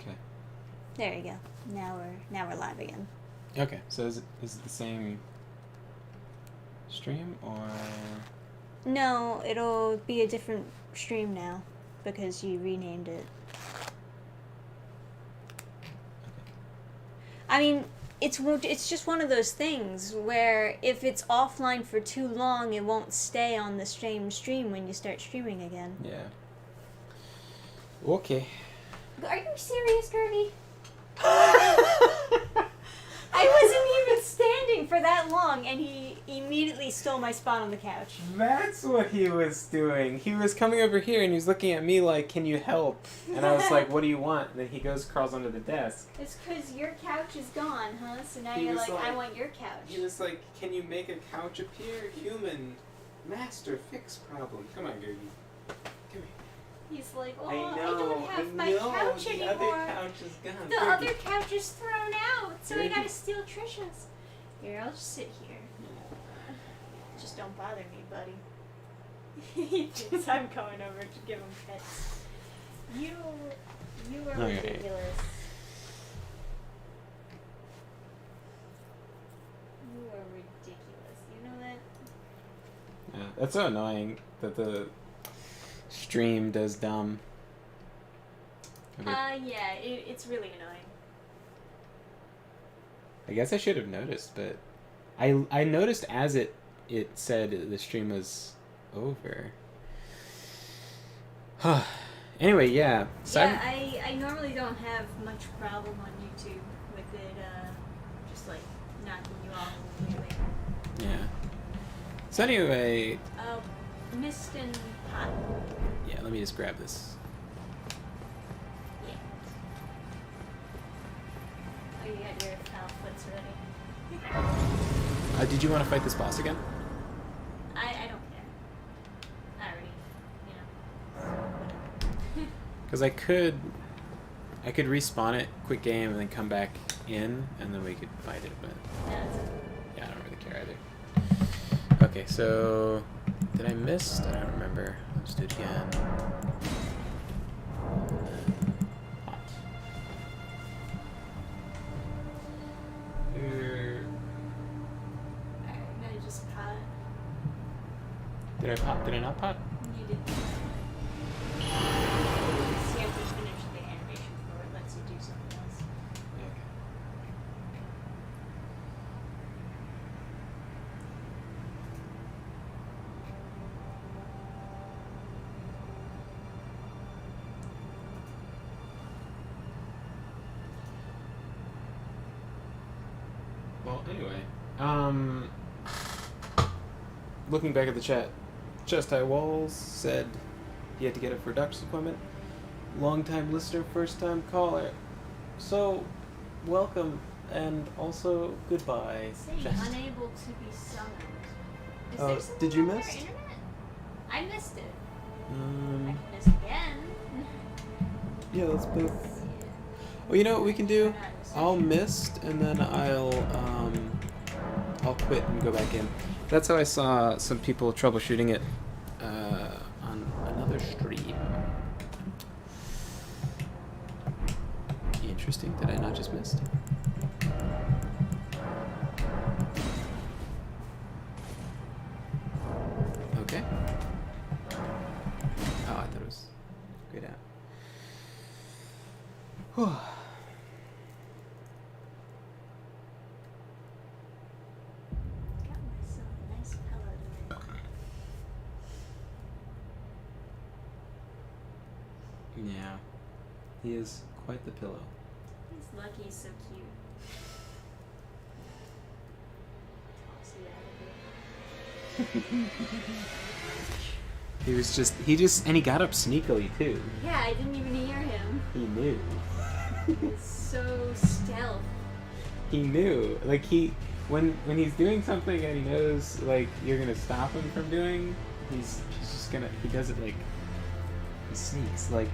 Okay. There you go. Now we're live again. Okay, so is it the same stream or? No, it'll be a different stream now because you renamed it. I mean, it's just one of those things where if it's offline for too long, it won't stay on the same stream when you start streaming again. Yeah. Okay. Are you serious, Kirby? I wasn't even standing for that long, and he immediately stole my spot on the couch. That's what he was doing. He was coming over here and he was looking at me like, "Can you help?" And I was like, "What do you want?" And then he crawls under the desk. It's because your couch is gone, huh? So now He you're was like, I want your couch. He was like, "Can you make a couch appear? Human, master, fix problem. Come on, Gertie. Come here." He's like, oh, I I know. don't have my couch the anymore. other couch is gone. The Gertie. other couch is thrown out, so I Gertie. gotta steal Trisha's. Here, I'll just sit here. Just don't bother me, buddy. He thinks I'm going over to give him pets. You are Okay. ridiculous. You are ridiculous. You know that? Yeah, that's so annoying that the stream does dumb. Okay. Yeah, it's really annoying. I guess I should have noticed, but I noticed as it said the stream was over. Anyway, yeah. Yeah, I normally don't have much problem on YouTube with it, just like knocking you off immediately. Yeah. So anyway, Mist and pot. yeah, let me just grab this. Yeah. Oh, you got your foul foots ready. Did you want to fight this boss again? I don't care. I already, Because I could respawn it, quick game, and then come back in, and then we could fight it. But yeah, I don't really care either. Okay, so did I miss? I don't remember. Let's do it again. Hot. Here. Alright, now you just pot. Did I pop? Did I not pop? You did. See, after you finish the animation before it lets you do something else. Okay. Well, anyway, looking back at the chat, Chest High Walls said he had to get it for a doctor's appointment. Long-time listener, first-time caller. So, welcome, and also goodbye. Saying Chest. unable to be summoned. Is Oh, there something did you on their miss? internet? I missed it. I Um, can miss again. yeah, let's both. Well, you know what we can do? I'll mist, and then I'll quit and go back in. That's how I saw some people troubleshooting it on another stream. Interesting. Did I not just mist? Okay. Oh, I thought it was good out. Whew. Got myself a nice pillow today. Yeah. He is quite the pillow. He's lucky he's so cute. Toss you out of He just, and he got up sneakily too. here. Yeah, I didn't even hear him. He knew. He's so stealth. He knew. Like when he's doing something and he knows like you're gonna stop him from doing, he's just gonna, he does it like, he sneaks. Like,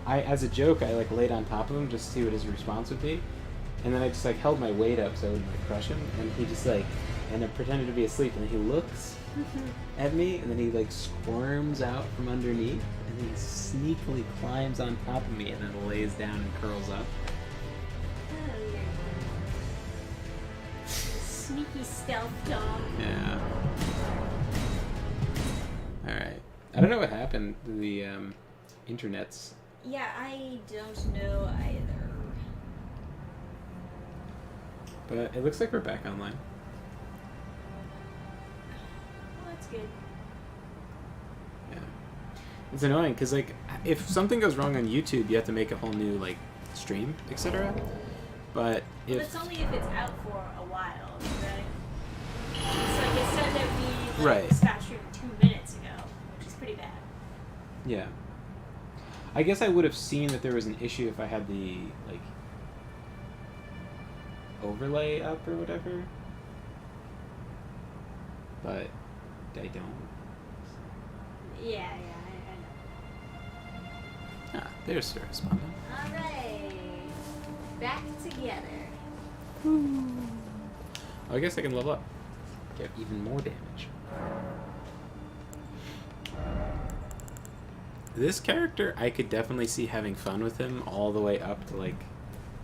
as a joke, I like laid on top of him just to see what his response would be. And then I just like held my weight up so I wouldn't like crush him, and he just like, and I pretended to be asleep, and then he looks at me, and then he like squirms out from underneath, and He sneakily climbs on top of me and then lays down and curls up. Oh, you're sneaky stealth dog. Yeah. Alright. I don't know what happened to the internets. Yeah, I don't know either. But it looks like we're back online. Well, that's good. Yeah. It's annoying because, like, if something goes wrong on YouTube, you have to make a whole new, like, stream, etc. But if... But it's only if it's out for a while, right? It's like it said that we Right. stopped streaming 2 minutes ago, which is pretty bad. Yeah. I guess I would have seen that there was an issue if I had the, like, overlay up or whatever. But I don't. Yeah, I know. Ah, there's the respondent. Alright. Back together. Oh, I guess I can level up. Get even more damage. This character, I could definitely see having fun with him all the way up to, like,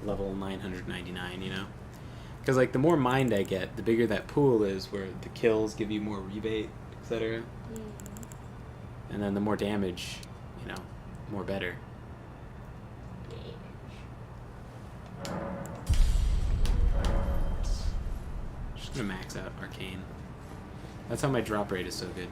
level 999, you know? Because, like, the more mind I get, the bigger that pool is, where the kills give you more rebate, etc. And then the more damage, you know, more better. Just gonna max out Arcane. That's how my drop rate is so good.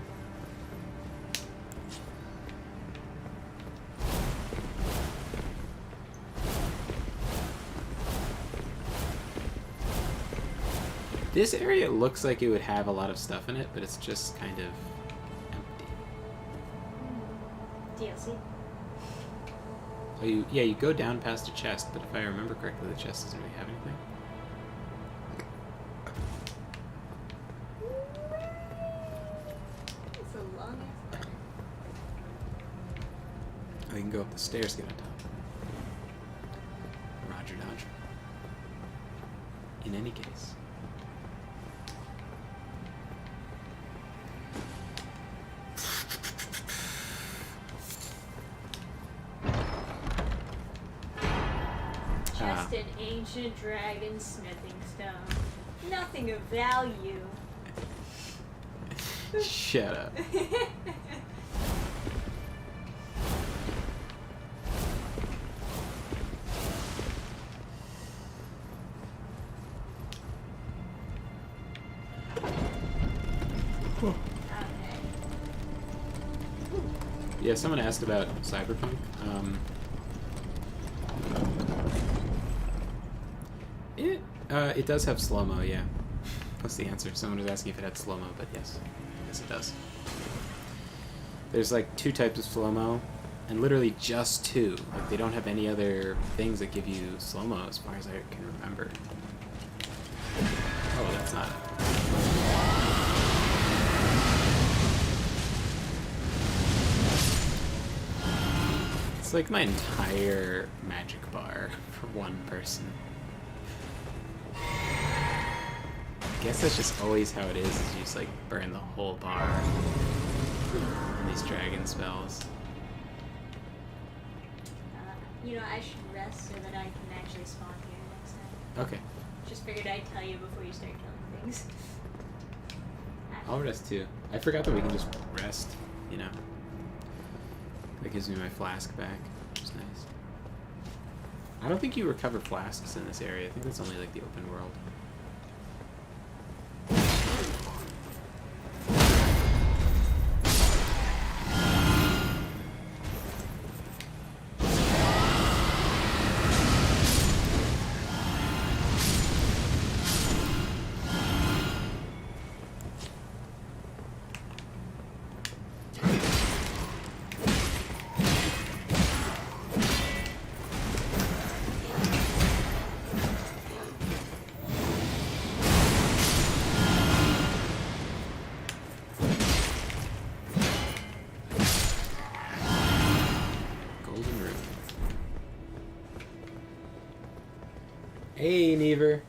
This area looks like it would have a lot of stuff in it, but it's just kind of empty. DLC. Oh, you go down past a chest, but if I remember correctly, the chest doesn't really have anything. It's a long ass ladder. Oh, you can go up the stairs to get on top. Roger Dodger. In any case. Just an ancient dragon smithing stone. Nothing of value. Shut up. Okay. Yeah, someone asked about Cyberpunk. It does have slow-mo, yeah. That's the answer. Someone was asking if it had slow-mo, but yes. Yes, it does. There's like 2 types of slow-mo, and literally just 2. Like, they don't have any other things that give you slow-mo as far as I can remember. Oh, that's not it. It's like my entire magic bar for one person. I guess that's just always how it is you just like burn the whole bar on these dragon spells. You know, I should rest so that I can actually spawn here next time. Okay. Just figured I'd tell you before you start killing things. I'll rest too. I forgot that we can just rest, you know. That gives me my flask back, which is nice. I don't think you recover flasks in this area. I think that's only like the open world. Hey, Never.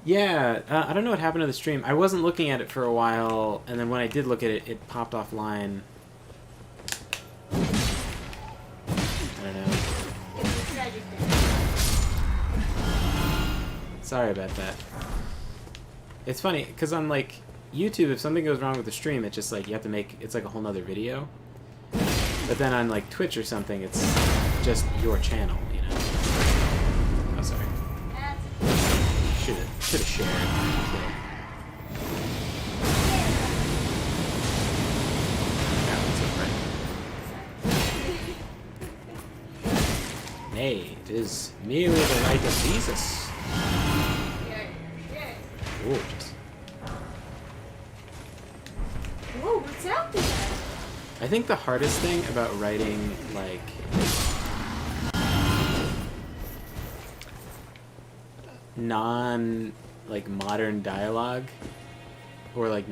Yeah, I don't know what happened to the stream. I wasn't looking at it for a while, and then when I did look at it, it popped offline. magic there. Sorry about that. It's funny, because on, like, YouTube, if something goes wrong with the stream, it's just, like, you have to make... It's, like, a whole nother video. But then on, like, Twitch or something, it's just your channel, you know? Oh, sorry. Should have shared. Okay. Nay, it is merely the right of Jesus. Gorgeous. Whoa, what's out there? I think the hardest thing about writing, like, like, modern dialogue, or, like,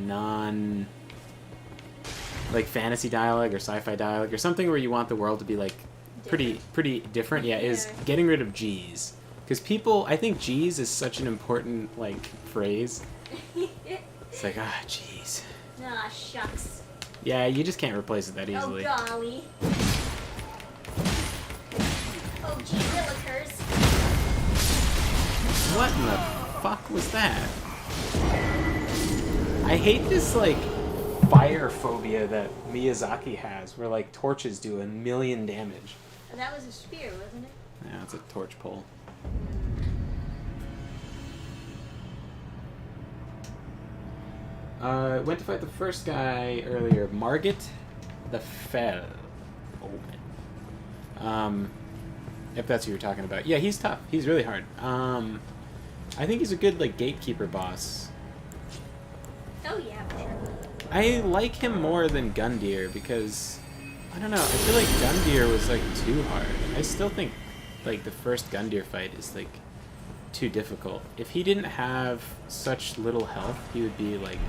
like, fantasy dialogue or sci-fi dialogue, or something where you want the world to be, like, pretty different, is getting rid of G's. Because people, I think G's is such an important, like, phrase. It's like, jeez. Ah, shucks. Yeah, you just can't replace it that easily. Oh, golly. Oh, gee willikers. What in the fuck was that? I hate this, like, fire phobia that Miyazaki has, where, like, torches do 1,000,000 damage. And that was a spear, wasn't it? Yeah, it's a torch pole. Went to fight the first guy earlier, Margit the Fell. If that's who you're talking about. Yeah, he's tough. He's really hard. I think he's a good, like, gatekeeper boss. Oh, yeah, for sure. I like him more than Gundyr because, I don't know, I feel like Gundyr was, like, too hard. I still think, like, the first Gundyr fight is, like, too difficult. If he didn't have such little health, he would be, like,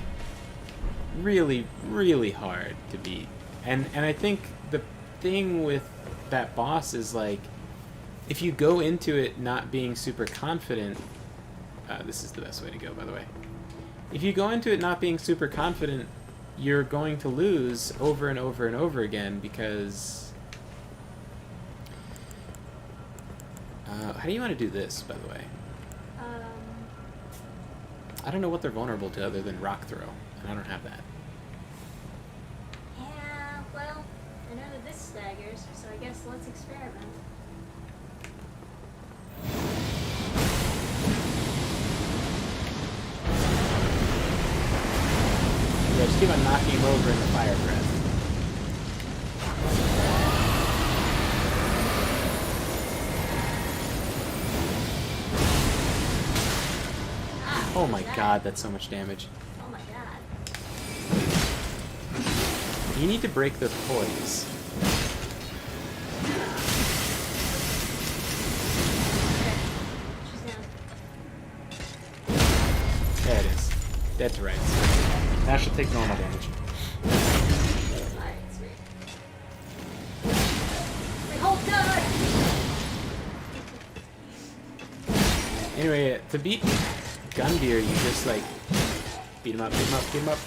really, really hard to beat. And I think the thing with that boss is, like, if you go into it not being super confident... this is the best way to go, by the way. If you go into it not being super confident, you're going to lose over and over and over again because... how do you want to do this, by the way? I don't know what they're vulnerable to other than rock throw, and I don't have that. Yeah, well, I know that this staggers, so I guess let's experiment. Yeah, just keep on knocking him over in the fire breath. Oh my god, that's so much damage. Oh my god. You need to break the poise. Okay, she's down. There it is. Dead to rights. Now she'll take normal damage. Alright, sweet. We hold good! Anyway, to beat Gundyr, you just, like, beat him up, beat him up, beat him up.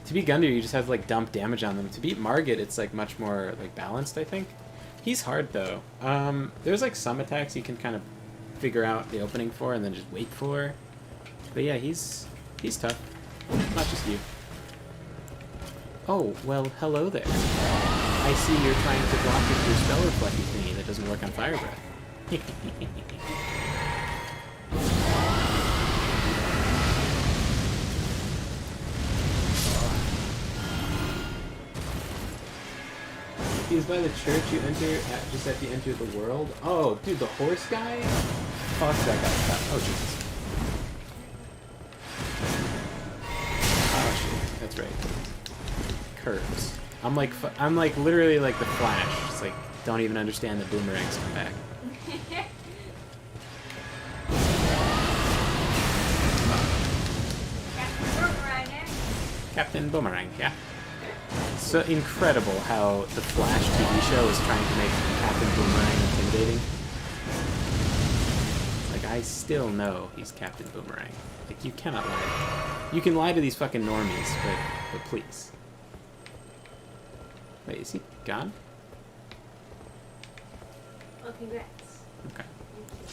To beat Gundyr, you just have to, like, dump damage on them. To beat Margit, it's, like, much more, like, balanced, I think. He's hard, though. There's, like, some attacks you can kind of figure out the opening for and then just wait for. But yeah, he's tough. Not just you. Oh, well, hello there. I see you're trying to block with your spell reflecting thingy that doesn't work on fire breath. He was by the church you enter just at the end of the world. Oh, dude, the horse guy? Fuck that guy. Oh, Jesus. Oh, shit. That's right. Curves. I'm like literally like the Flash. It's like, don't even understand that boomerangs come back. Captain Boomerang, yeah. So incredible how the Flash TV show is trying to make Captain Boomerang intimidating. Like, I I still know he's Captain Boomerang. Like, you cannot lie. You can lie to these fucking normies, but please. Wait, is he gone? Well, congrats. Okay.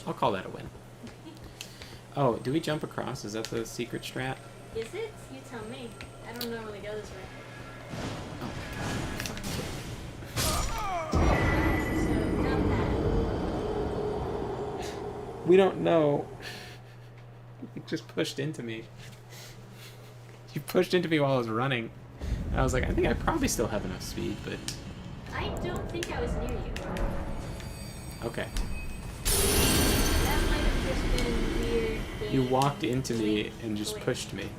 I'll call that a win. Oh, do we jump across? Is that the secret strat? Is it? You tell me. I don't normally go this way. Oh So, not that. We don't know. You just pushed into me. You pushed into me while I was running. And I was like, I think I probably still have enough speed, but... I don't think I was near you. Okay. That might have just been weird. You walked into me and just pushed me.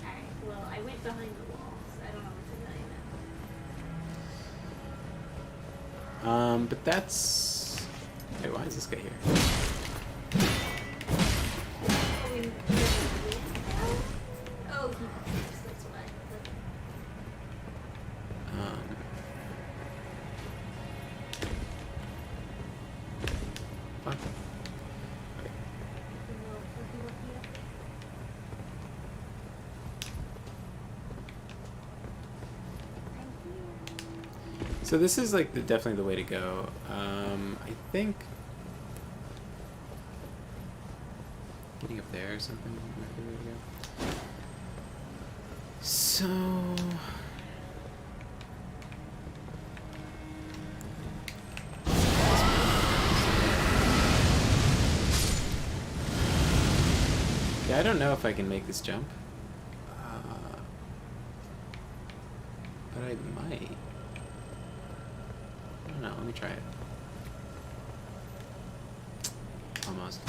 Alright, well, I went behind the wall, so I don't know what to tell you now. But that's... Wait, why is this guy here? Oh, we never went down? Oh, he passed, that's why. Fuck. So this is like definitely the way to go. I think getting up there or something might be the way to go. So yeah, I don't know if I can make this jump, but I might. I don't know, let me try it. Almost.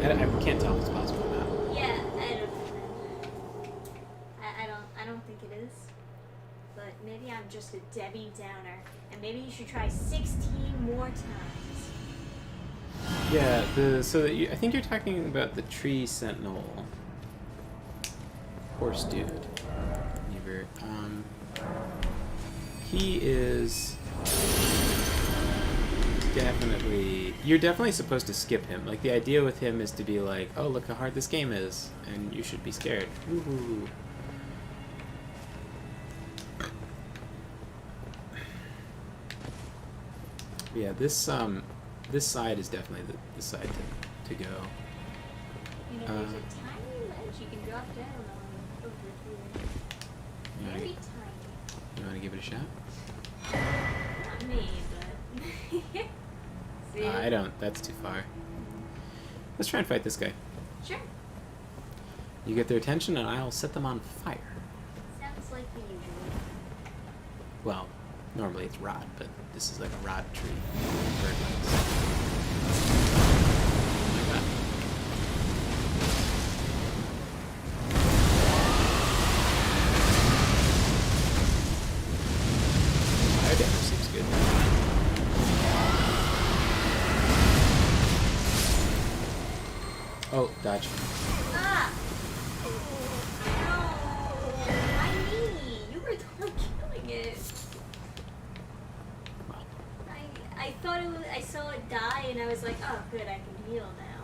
I can't tell if it's possible or not. Yeah, I don't think it is. But maybe I'm just a Debbie Downer, and maybe you should try 16 more times. Yeah, I think you're talking about the tree sentinel horse dude. Never. He is definitely... You're definitely supposed to skip him. Like, the idea with him is to be like, oh, look how hard this game is, and you should be scared. Woohoo. Yeah, this side is definitely the side to go. You know, there's a tiny ledge you can drop down on over here. Very tiny. You want to give it a shot? Not me, but... See? I don't. That's too far. Let's try and fight this guy. Sure. You get their attention, and I'll set them on fire. Sounds like the usual. Well, normally it's rod, but this is like a rod tree. Bird lights. Oh my god. Fire damage seems good. Oh, dodge. Ah! No! Why me? You were the one killing it. Well, I thought it was, I saw it die and I was like, oh good, I can heal now.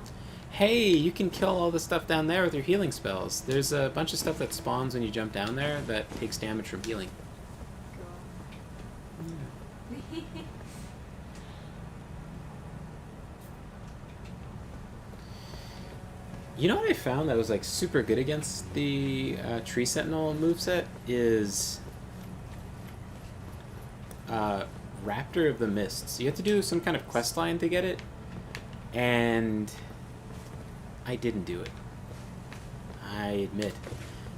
hey, you can kill all the stuff down there with your healing spells. There's a bunch of stuff that spawns when you jump down there that takes damage from healing. Cool. You know what I found that was like super good against the Tree Sentinel moveset is Raptor of the Mists. You have to do some kind of quest line to get it, and I didn't do it. I admit.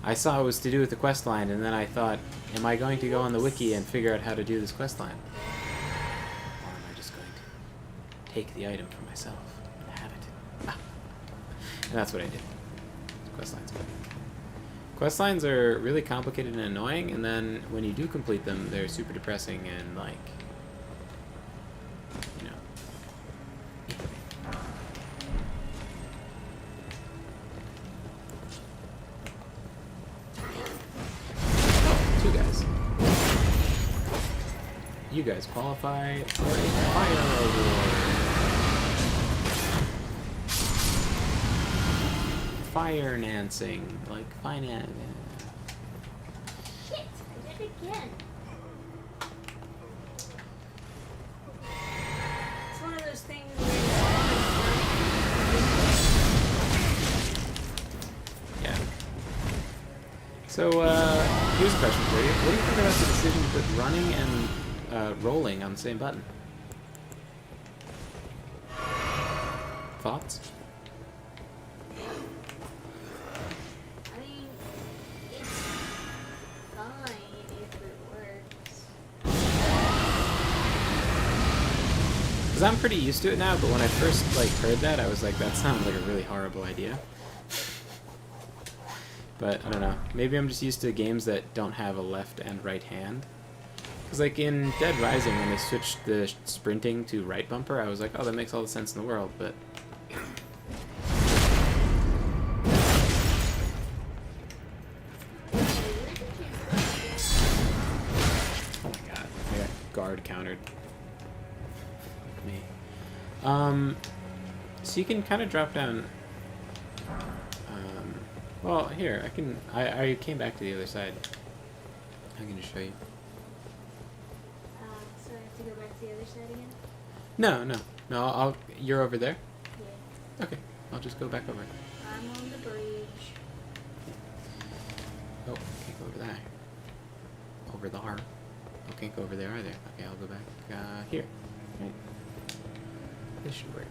I saw it was to do with the quest line, and then I thought, am I going to go on the wiki and figure out how to do this quest line? Or am I just going to take the item for myself and have it? Ah. And that's what I did. Questlines. Questlines are really complicated and annoying, and then when you do complete them, they're super depressing and, like, you know. Oh, 2 guys. You guys qualify for a fire award. financing, like finance. Shit! I did it again. It's one of those things Yeah. So, here's a question for you. What do you think about the decision to put running and rolling on the same button? Thoughts? I mean, it's fine if it works. Because I'm pretty used to it now, but when I first heard that, I was like, that sounds like a really horrible idea. But I don't know. Maybe I'm just used to games that don't have a left and right hand. Because like in Dead Rising, when they switched the sprinting to right bumper, I was like, oh, that makes all the sense in the world, but... Oh my god, I got guard countered. Fuck me. So you can kind of drop down... well, here, I came back to the other side. I can just show you. So I have to go back to the other side again? No, you're over there? Yeah. Okay, I'll just go back over. I'm on the bridge. Oh, can't go over there. Over there. Oh, can't go over there either. Okay, I'll go back here. Right. This should work.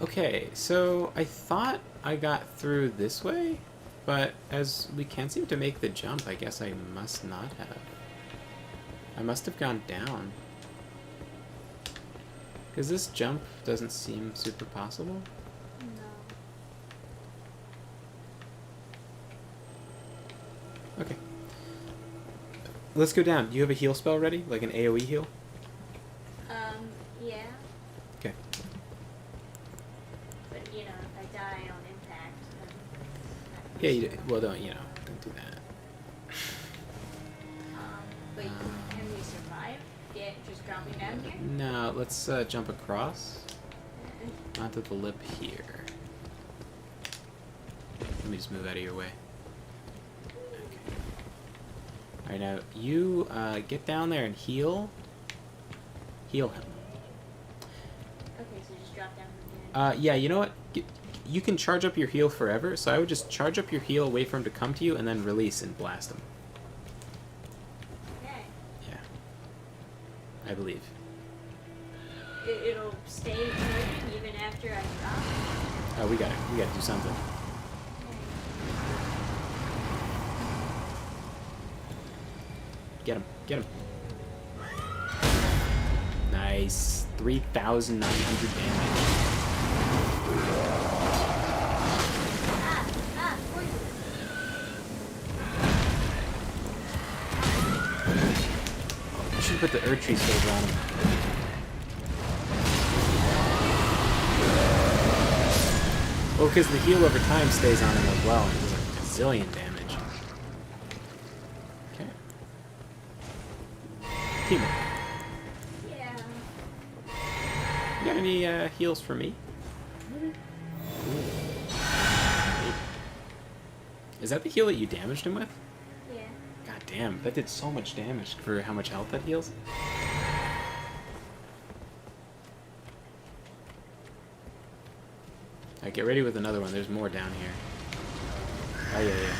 Okay, so I thought I got through this way, but as we can't seem to make the jump, I guess I must not have. I must have gone down. Because this jump doesn't seem super possible. No. Okay. Let's go down. Do you have a heal spell ready? Like an AoE heal? Yeah. Okay. But, if I die on impact, then... Yeah, well, don't do that. But can we survive? Yeah, just dropping down here? No, let's jump across. Onto the lip here. Let me just move out of your way. Okay. Alright, now you get down there and heal. Heal him. Okay, so just drop down from here. Yeah, you know what? You can charge up your heal forever, so I would just charge up your heal, wait for him to come to you, and then release and blast him. Okay. Yeah. I believe. It'll stay charging even after I drop? Oh, we gotta do something. Get him. Get him. Nice. 3,900 damage. I should put the Earth Tree Sword on him. Well, because the heal over time stays on him as well, and it does like a zillion damage. Okay. Team. Yeah. You got any heals for me? Is that the heal that you damaged him with? Yeah. God damn, that did so much damage for how much health that heals. Alright, get ready with another one. There's more down here. Oh, yeah, yeah.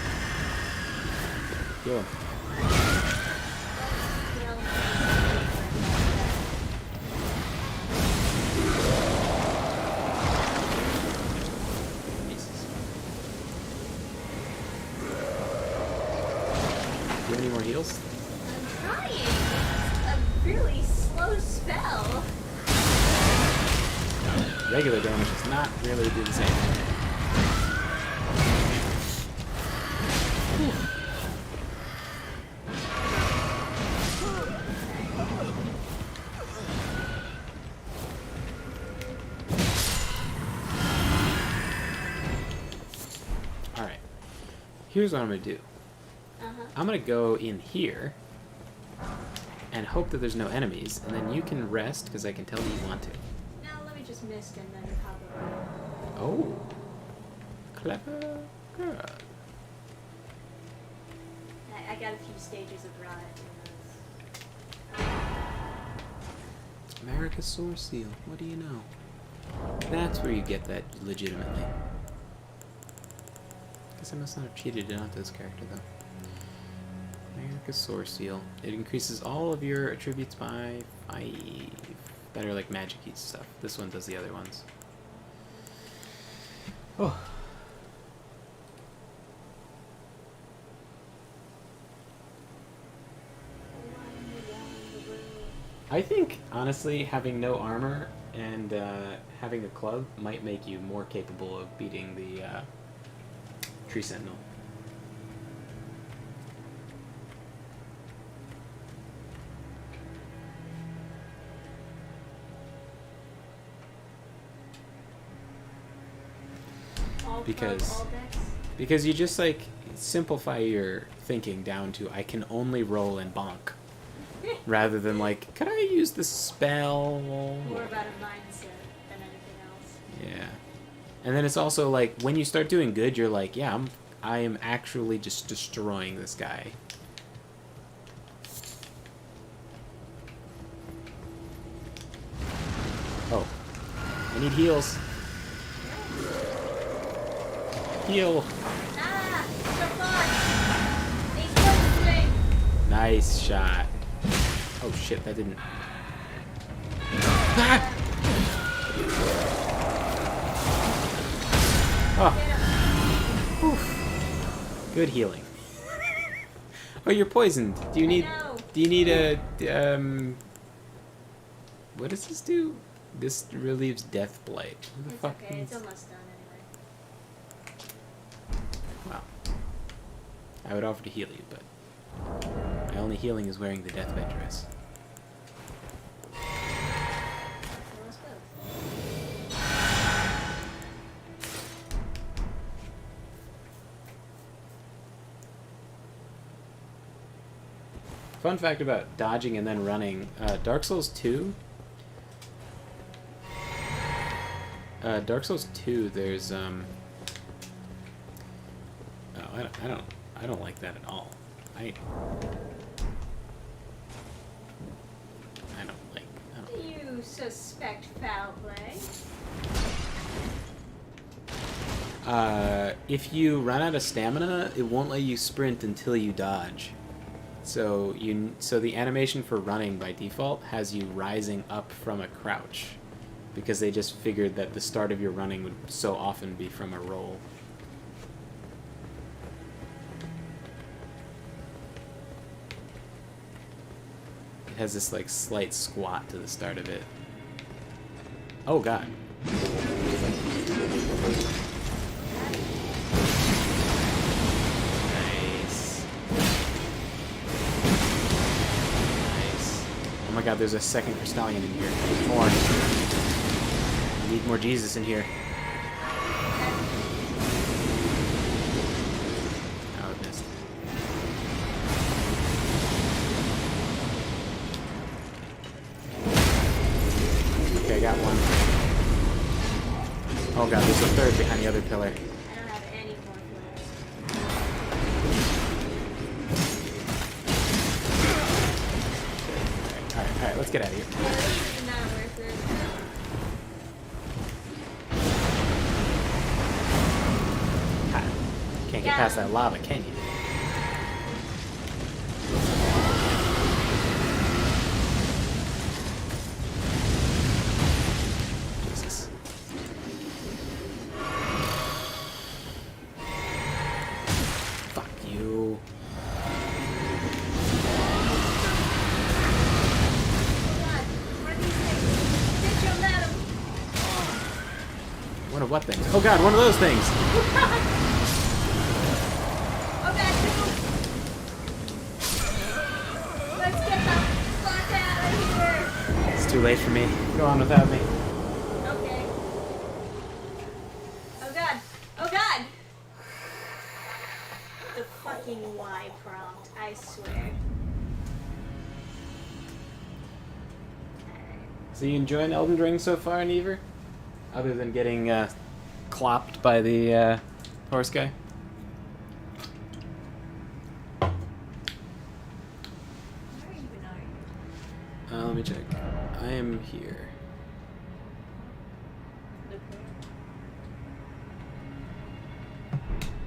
Heal him. Do you have any more heals? I'm trying. It's a really slow spell. Regular damage does not really do the same. Alright. Here's what I'm going to do. I'm gonna go in here and hope that there's no enemies, and then you can rest because I can tell that you want to. No, let me just mist and then pop over. Oh, clever girl. I got a few stages of rot in those. America's Source Seal. What do you know? That's where you get that legitimately. Guess I must not have cheated it onto this character though. America's Source Seal. It increases all of your attributes by 5. That are like magic-y stuff. This one does the other ones. Oh. I think, honestly, having no armor and having a club might make you more capable of beating the Tree Sentinel. Because you just like simplify your thinking down to I can only roll and bonk, rather than like could I use the spell? More about a mindset than anything else. Yeah, and then it's also like when you start doing good, you're like, yeah, I am actually just destroying this guy. Oh, I need heals. Heal. Ah, so far. He's focusing. Nice shot. Oh shit, that didn't. Ah! Oh. Oof. Good healing. Oh, you're poisoned. Do you need a what does this do? This relieves death blight. What the fuck? Okay, it's almost done anyway. Wow. I would offer to heal you, but my only healing is wearing the deathbed dress. Well, let's go. Fun fact about dodging and then running, Dark Souls 2. Dark Souls 2, there's oh, I don't like that at all. I don't. Do you suspect foul play? If you run out of stamina, it won't let you sprint until you dodge. So the animation for running by default has you rising up from a crouch, because they just figured that the start of your running would so often be from a roll. It has this like slight squat to the start of it. Oh god. Nice. Nice. Oh my god, there's a second Crystallion in here. More. I need more Jesus in here. Oh, it missed. Okay, I got one. Oh god, there's a third behind the other pillar. I don't have any more flares. Alright, let's get out of here. Yeah, this is not worth it. Ha. Can't get past that lava, can you? Jesus. Fuck you. God, what are these things? Get your madam. One of what things? Oh god, one of those things! Oh god, move. Let's get the fuck out of here. It's too late for me. Go on without me. Okay. Oh god. Oh god. the fucking Y prompt, I swear. So you enjoying Elden Ring so far, Never? Other than getting clopped by the horse guy? Where even are you? Let me check. I am here. Look where?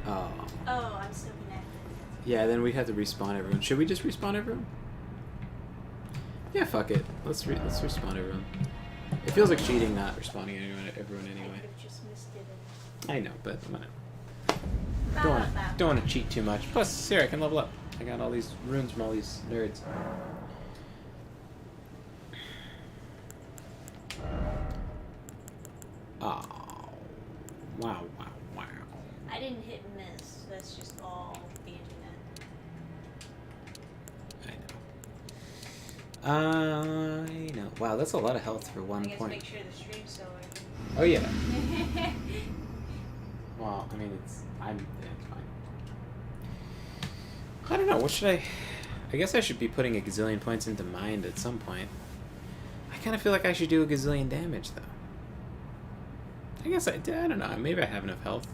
Oh. Oh, I'm still connected. Yeah, then we'd have to respawn everyone. Should we just respawn everyone? Yeah, fuck it. Let's respawn everyone. It feels like cheating not respawning everyone I anyway. could have just missed it. I know, but don't want to cheat too much. Plus, here I can level up. I got all these runes from all these nerds. Oh, wow. I didn't hit miss. That's just all the internet. I know. Wow, that's a lot of health for I 1 guess point. make sure the stream's still working. Oh yeah. Well, I mean, it's fine. I don't know. What should I guess I should be putting a gazillion points into mind at some point. I kind of feel like I should do a gazillion damage though. I guess I don't know. Maybe I have enough health.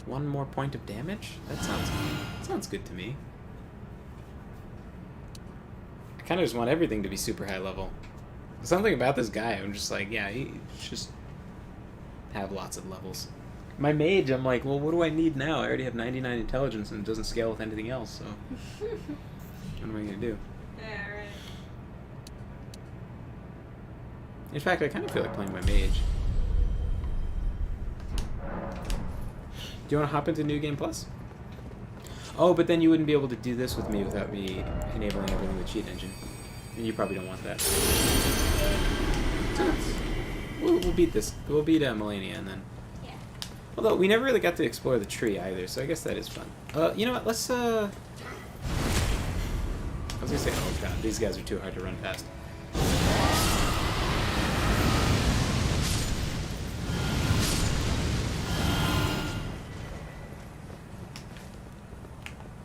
1 more point of damage? That sounds good to me. I kind of just want everything to be super high level. Something about this guy, I'm just like, yeah, he should just have lots of levels. My mage, I'm like, well, what do I need now? I already have 99 intelligence and it doesn't scale with anything else, so what am I going to do? Yeah, right. In fact, I kind of feel like playing my mage. Do you want to hop into New Game Plus? Oh, but then you wouldn't be able to do this with me without me enabling everything with Cheat Engine. And you probably don't want that. So we'll beat this. We'll beat Melania and then... Yeah. Although, we never really got to explore the tree either, so I guess that is fun. You know what, let's, I was gonna say, oh god, these guys are too hard to run past.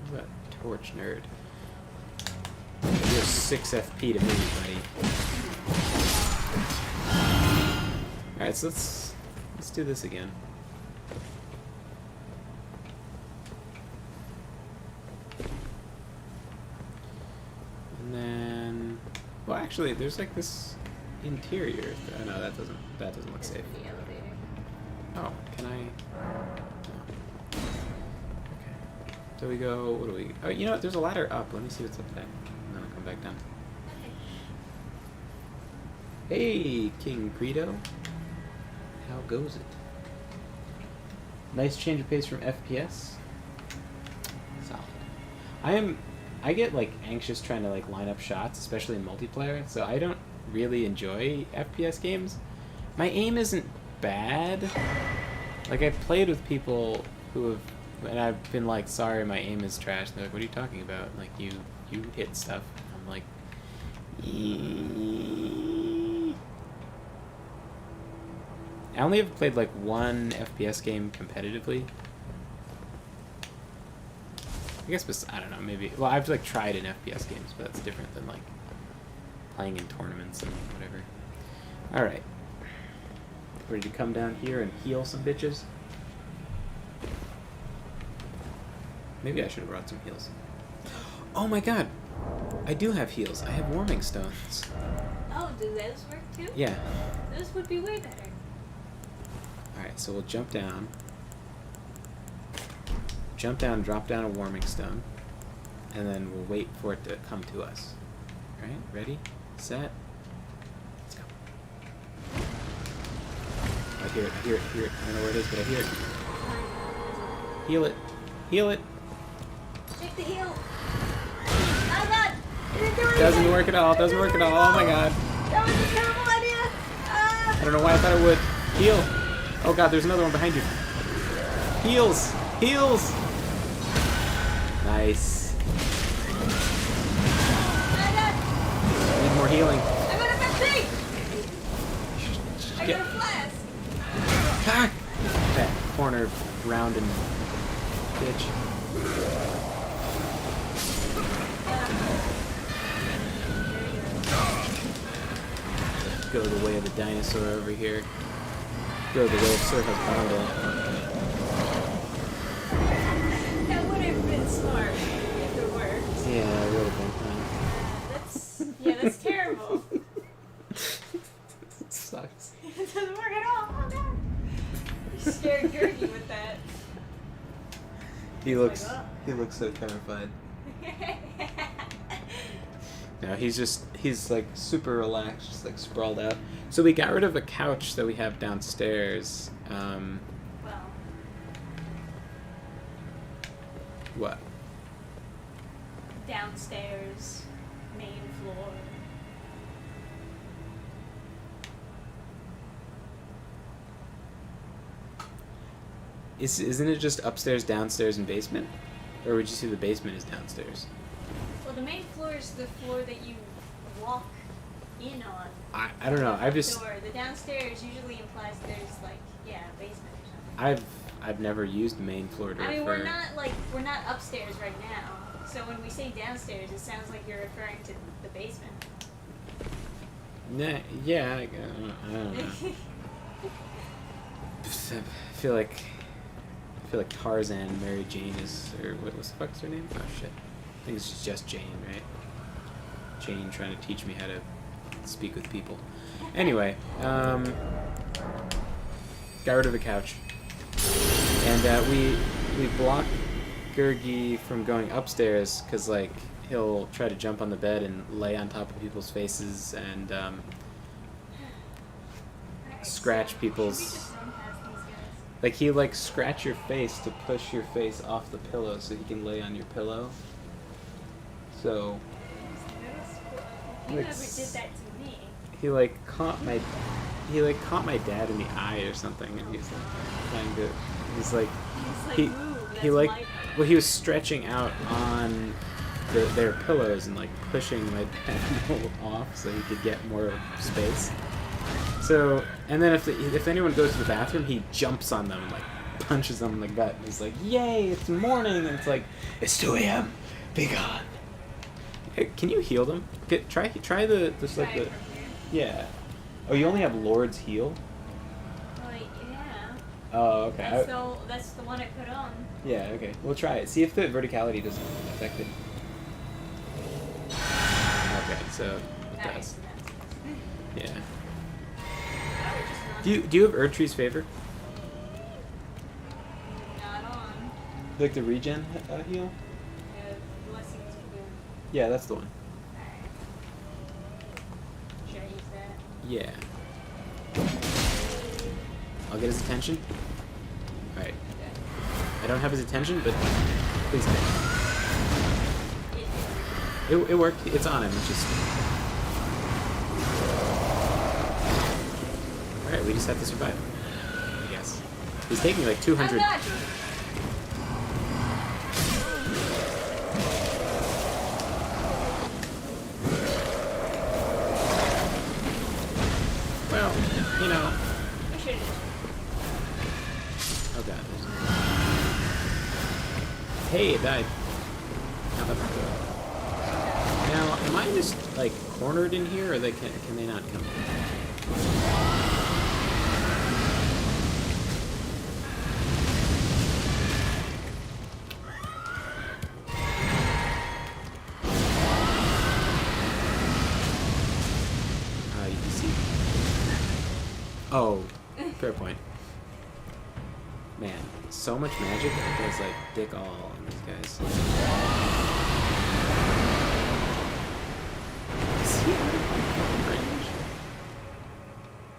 What about torch nerd? You're 6 FP to me, buddy. Alright, so let's do this again. And then, well, actually, there's like this interior. Oh no, that doesn't look safe. The elevator. Oh, can I? No. Okay. So we go. What do we? Oh, you know what? There's a ladder up. Let me see what's up there. And then I'll come back down. Hey, King Greedo. How goes it? Nice change of pace from FPS. Solid. I get like anxious trying to like line up shots, especially in multiplayer. So I don't really enjoy FPS games. My aim isn't bad. Like I've played with people who have, and I've been like, sorry, my aim is trash. And they're like, what are you talking about? Like you hit stuff. I'm like, I only have played like 1 FPS game competitively. I guess, I don't know, maybe, well, I've like tried in FPS games, but that's different than like playing in tournaments and whatever. Alright. Ready to come down here and heal some bitches? Maybe I should have brought some heals. Oh my god! I do have heals. I have warming stones. Oh, do those work too? Yeah. Those would be way better. Alright, so we'll jump down. Jump down, drop down a warming stone. And then we'll wait for it to come to us. Alright, ready? Set. Let's go. I hear it. I don't know where it is, but I hear it. Heal it. Heal it. Check the heal. Oh god! It didn't do anything! Doesn't work at all. Doesn't work at all. Oh my god. That was a terrible idea! I don't know why I thought it would. Heal. Oh god, there's another one behind you. Heals. Heals. Nice. Oh god! Need more healing. I got a big thing! I got a flask! Ah! That corner round and bitch. Go the way of the dinosaur over here. Go the way of Sir Husbando. That would have been smart if it worked. Yeah, it would have been That's terrible. It sucks. It doesn't work at all. Oh no. You scared Gertie with that. He looks Like, so terrified. No, he's like super relaxed, just like sprawled out. So we got rid of a couch that we have downstairs. Well, What? downstairs, main floor. Isn't it just upstairs, downstairs, and basement? Or would you say the basement is downstairs? Well, the main floor is the floor that you walk in on. I don't know. I've just Door. The downstairs usually implies there's like a basement or something. I've never used the main floor to I mean, refer. we're not upstairs right now. So when we say downstairs, it sounds like you're referring to the basement. Nah, yeah, I don't know. I feel like Tarzan and Mary Jane is, or what the fuck's her name? Oh shit, I think it's just Jane, right? Jane trying to teach me how to speak with people. Anyway, got rid of a couch, and we blocked Gurgi from going upstairs because like he'll try to jump on the bed and lay on top of people's faces and scratch people's. Like he like scratch your face to push your face off the pillow so he can lay on your pillow. So You never did that to me. he caught my dad in the eye or something, and he's like trying to. He's like he like well he was stretching out on their pillows and like pushing my dad off so he could get more space. So, and then if anyone goes to the bathroom, he jumps on them and like punches them in the gut. And he's like, "Yay, it's morning!" And it's like, "It's 2 a.m. Be gone." Hey, can you heal them? Try the yeah. Oh, you only have Lord's heal. Well, yeah. Oh, okay. That's the one I put on. Yeah. Okay. We'll try it. See if the verticality doesn't affect it. Okay. So it does. Yeah. Do you have Erdtree's favor? Not on. Like the regen heal? Blessings for the... Yeah, that's the one. Alright. Should I use that? Yeah. I'll get his attention. Alright. I don't have his attention, but please take it. It worked. It's on him. It's just... Alright, we just have to survive. I guess. He's taking like 200... Well, you know... Oh god. Hey, it died. Now that's good. Now, am I just, like, cornered in here, or can they not come in? You can see. Oh, fair point. Man, so much magic that does like dick all on these guys. Is he out of range?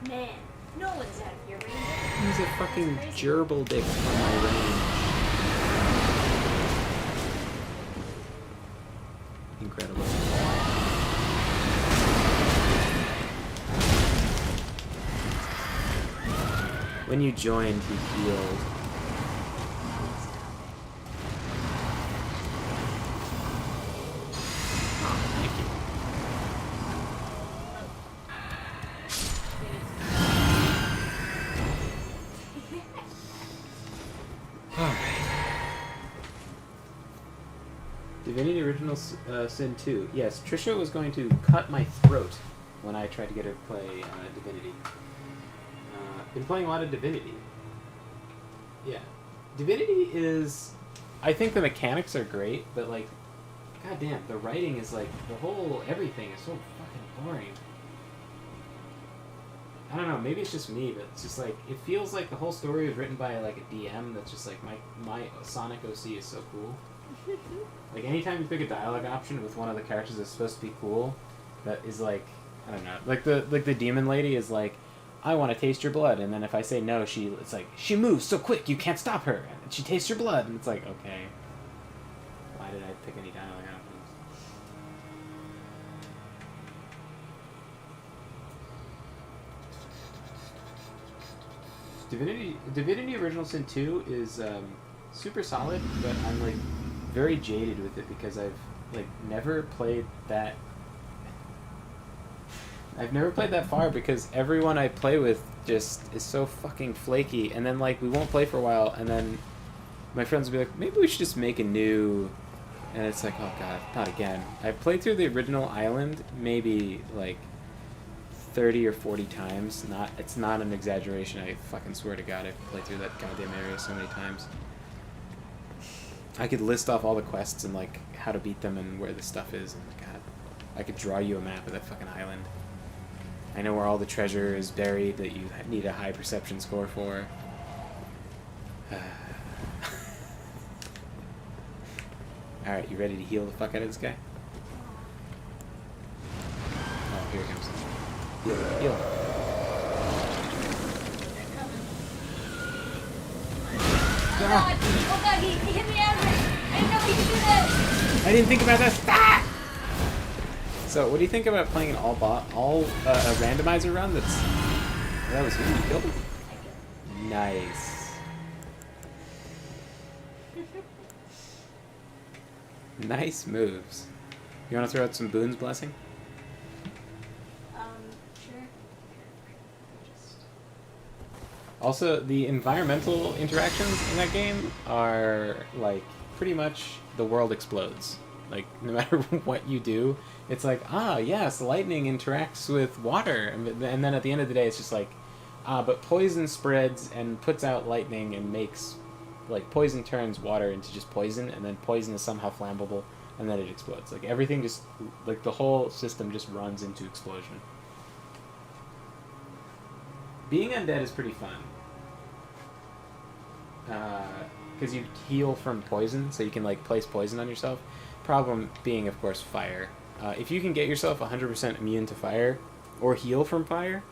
Man, no one's out of your range. He's a fucking gerbil dick from my range. Incredible. When you joined, he healed. Oh, thank you. Divinity Original Sin 2. Yes, Trisha was going to cut my throat when I tried to get her to play Divinity. Been playing a lot of Divinity. Yeah. Divinity is... I think the mechanics are great, but, like, goddamn, the writing is, like, the whole everything is so fucking boring. I don't know, maybe it's just me, but it's just, like, it feels like the whole story was written by, like, a DM that's just, like, my Sonic OC is so cool. Like, anytime you pick a dialogue option with one of the characters that's supposed to be cool, that is, like, I don't know, like, the demon lady is, like, I want to taste your blood, and then if I say no, it's like, she moves so quick, you can't stop her, and she tastes your blood, and it's like, okay, why did I pick any dialogue options? Divinity Original Sin 2 is super solid, but I'm, like, very jaded with it because I've, like, never played that far because everyone I play with just is so fucking flaky, and then, like, we won't play for a while, and then my friends will be like, maybe we should just make a new, and it's like, oh god, not again. I've played through the original island maybe, like, 30 or 40 times. It's not an exaggeration, I fucking swear to god, I've played through that goddamn area so many times. I could list off all the quests and, like, how to beat them and where the stuff is, and god, I could draw you a map of that fucking island. I know where all the treasure is buried that you need a high perception score for. Alright, you ready to heal the fuck out of this guy? Oh, here he comes. Heal, heal. Oh god, he hit me out of it! I didn't know he could do that! I didn't think about that. Ah! So, what do you think about playing an all a randomizer run that's... That was you. You killed him? Nice. Nice moves. You want to throw out some Boone's Blessing? Sure. Also, the environmental interactions in that game are, like, pretty much the world explodes. Like, no matter what you do, it's like, ah, yes, lightning interacts with water. And then at the end of the day, it's just like, but poison spreads and puts out lightning and makes, like, poison turns water into just poison, and then poison is somehow flammable, and then it explodes. Like, everything just, like, the whole system just runs into explosion. Being undead is pretty fun. Because you heal from poison, so you can, like, place poison on yourself. Problem being, of course, fire. If you can get yourself 100% immune to fire, or heal from fire,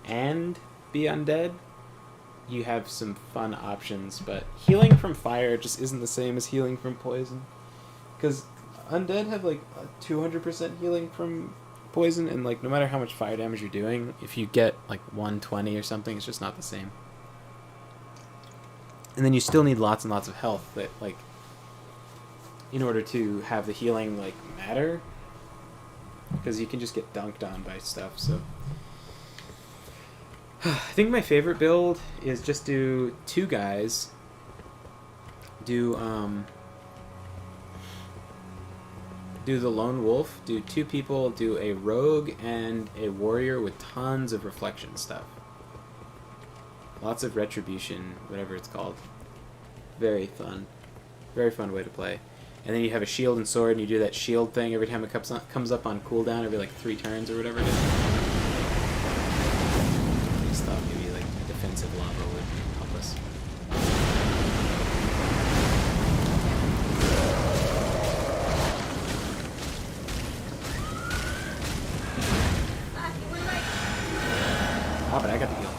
and be undead, you have some fun options, but healing from fire just isn't the same as healing from poison. Because undead have, like, 200% healing from poison, and, like, no matter how much fire damage you're doing, if you get, like, 120 or something, it's just not the same. And then you still need lots and lots of health that, like, in order to have the healing, like, matter, because you can just get dunked on by stuff. So I think my favorite build is just do 2 guys, do the lone wolf, do 2 people, do a rogue and a warrior with tons of reflection stuff, lots of retribution, whatever it's called. Very fun way to play. And then you have a shield and sword, and you do that shield thing every time it comes up on cooldown, every, like, 3 turns or whatever it is. I just thought maybe, like, a defensive lava would help us. Oh, but I got the heal.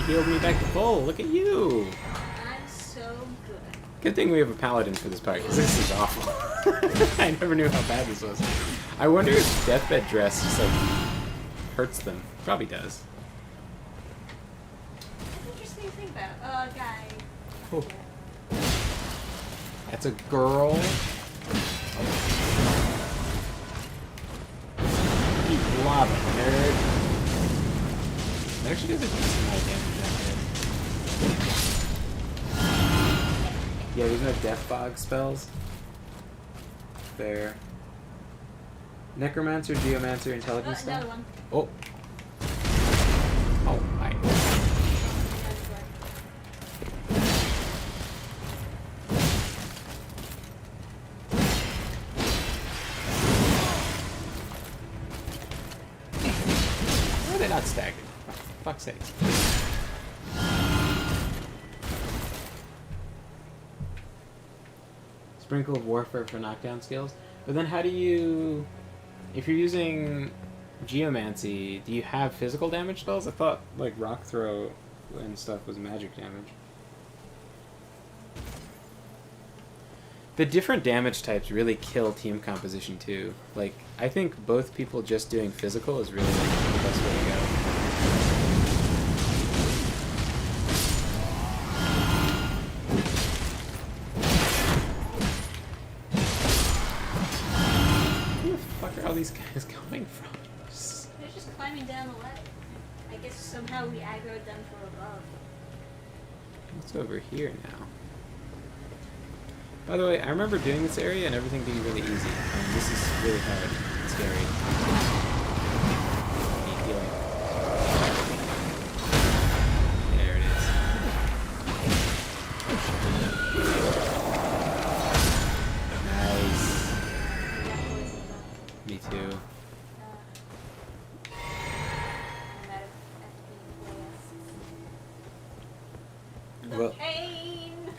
Healed me back to full. Look at you. I'm so good. Good thing we have a paladin for this part, because this is awful. I never knew how bad this was. I wonder if deathbed dress just, like, hurts them. Probably does. me think about? Oh, guy. Oh. That's a girl. Keep lobbing, nerd. That actually does a decent amount of damage that hit. Yeah, there's no death fog spells. There. Necromancer, Geomancer, Intelligence Stone. Another one. Oh. Oh, my. Why are they not staggered? Oh, for fuck's sakes. Sprinkle of Warfare for knockdown skills. But then how do you... If you're using Geomancy, do you have physical damage spells? I thought, like, Rock Throw and stuff was magic damage. The different damage types really kill team composition, too. Like, I think both people just doing physical is really, like, the best way to go. All these guys coming from? They're just climbing down the ladder. I guess somehow we aggroed them from above. What's over here now? By the way, I remember doing this area and everything being really easy. This is really hard and scary. Need healing. There it is. Nice. Me too. Well,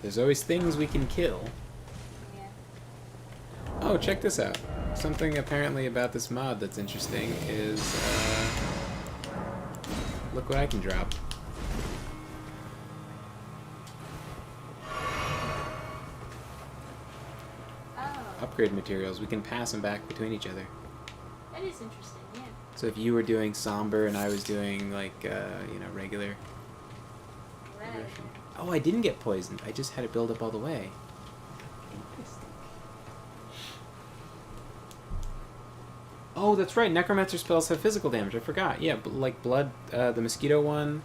there's always things we can kill. Yeah. Oh, check this out. Something apparently about this mod that's interesting is, look what I can drop. Upgrade materials. We can pass them back between each other. That is interesting, yeah. So if you were doing somber and I was doing like regular. Right. Oh, I didn't get poisoned. I just had it build up all the way. Oh, that's right. Necromancer spells have physical damage. I forgot. Yeah, like blood, the mosquito one,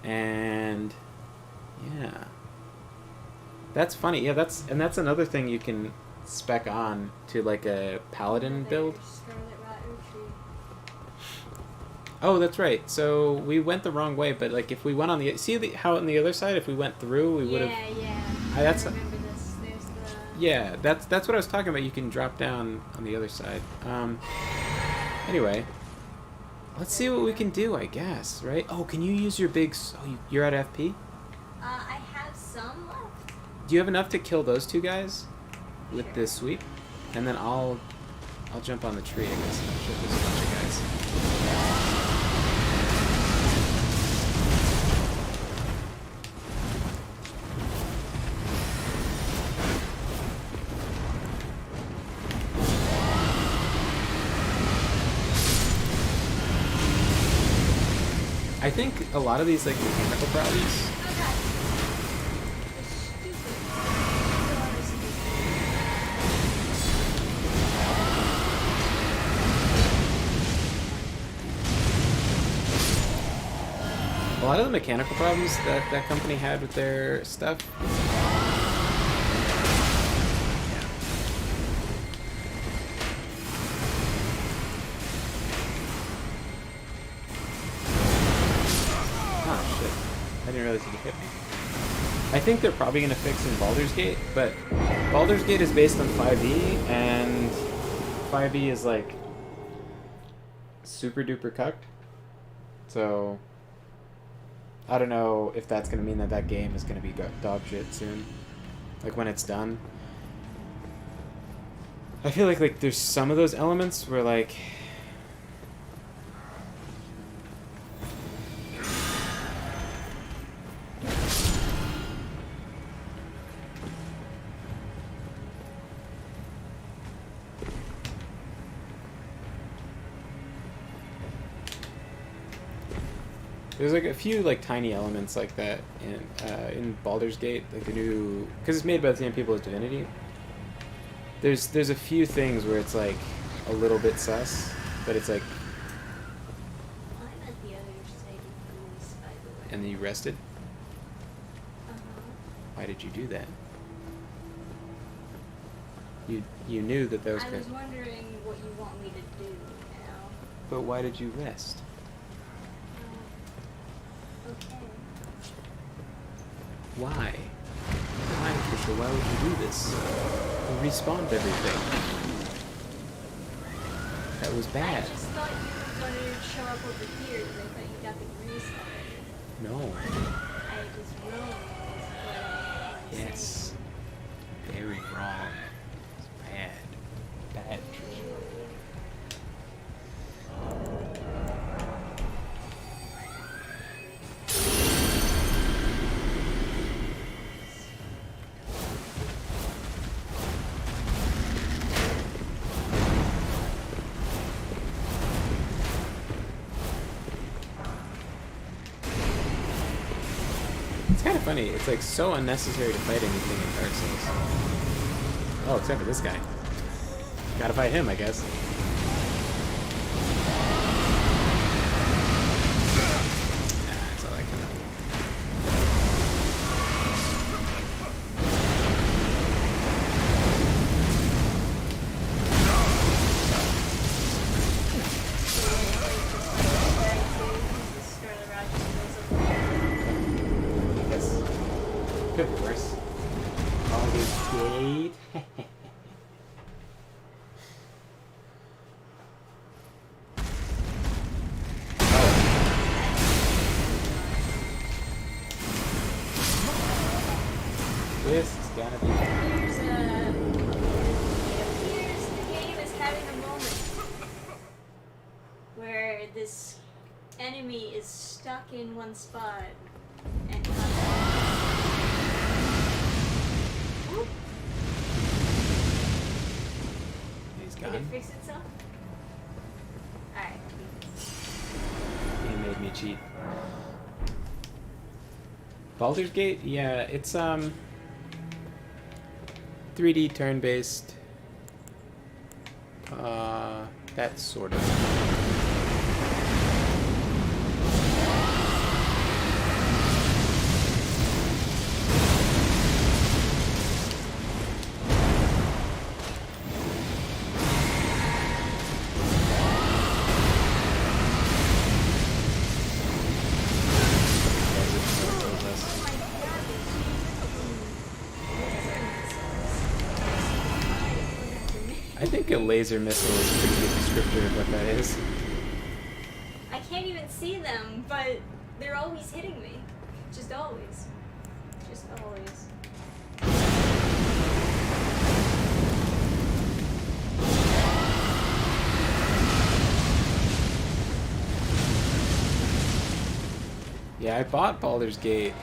and yeah, that's funny. Yeah, that's another thing you can spec on to like a paladin build. Oh, that's right. So we went the wrong way, but like if we went on the how on the other side, if we went through, we would have. Yeah. That's. I remember this. There's the. Yeah, that's what I was talking about. You can drop down on the other side. Anyway, let's see what we can do. I guess, right? Oh, can you use your big? Oh, you're at FP. I have some left. Do you have enough to kill those two guys with this sweep? And then I'll jump on the tree. I guess I'll shoot this bunch of guys. I think a lot of these like mechanical problems. A lot of the mechanical problems that company had with their stuff. I didn't realize you could hit me. I think they're probably going to fix in Baldur's Gate, but Baldur's Gate is based on 5e, and 5e is like super duper cucked. So I don't know if that's going to mean that game is going to be dog shit soon. Like when it's done. I feel like there's some of those elements where like There's like a few like tiny elements like that in Baldur's Gate, like the new, because it's made by the same people as Divinity. There's a few things where it's like a little bit sus, but it's like. I'm at the other side of this, by the way. And then you rested. Uh-huh. Why did you do that? You knew that was. I was wondering what you want me to do now. But why did you rest? Okay. Why? Why, Trisha? Why would you do this? You respawned everything. That was bad. I just thought you wanted to show up over here because I thought you got the grease already. No. I just rolled is what I'm Yes. saying. Very wrong. It's bad. Bad, Trisha. It's kind of funny. It's like so unnecessary to fight anything in Dark Souls. Oh, except for this guy. Gotta fight him, I guess. That's all I can do. Yes. Could be worse. Baldur's Gate. This is gonna be fun. It appears the game is having a moment where this enemy is stuck in one spot and Oop. He's Did it gone. fix itself? Alright. He made me cheat. Baldur's Gate? Yeah, it's 3D turn-based. That sort of. I think a laser missile is a pretty good descriptor of what that is. I can't even see them, but they're always hitting me. Just always. Just always. Yeah, I bought Baldur's Gate.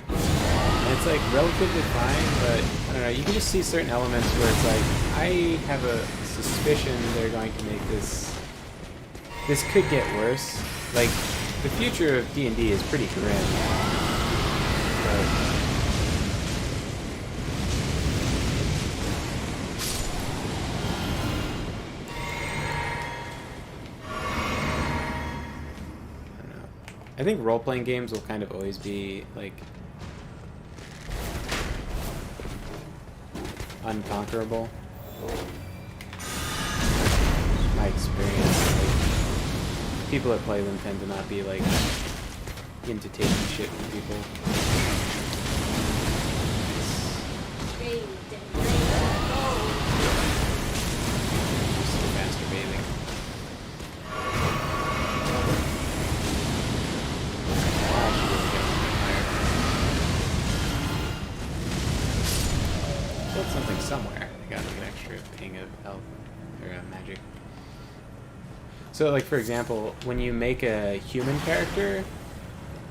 And it's like relatively fine, but I don't know, you can just see certain elements where it's like, I have a suspicion they're going to make this could get worse. Like, the future of D&D is pretty grim. But I don't know. I think role-playing games will kind of always be, like, unconquerable. My experience, like, people that play them tend to not be like into taking shit from people. Just masturbating. I should really get something higher. Build something somewhere. I got like an extra ping of health or magic. So, like, for example, when you make a human character,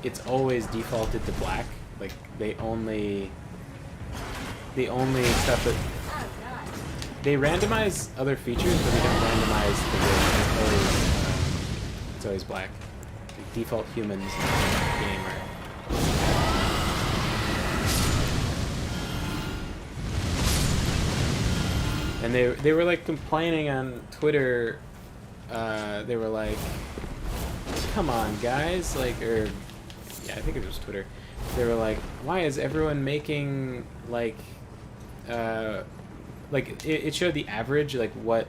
it's always defaulted to black. Like, the only stuff that... Oh, God. They randomize other features, but they don't randomize the race. It's always black. default humans in the game are. And they were like complaining on Twitter. They were like, "Come on, guys!" Like, or yeah, I think it was Twitter. They were like, "Why is everyone making like it showed the average, like what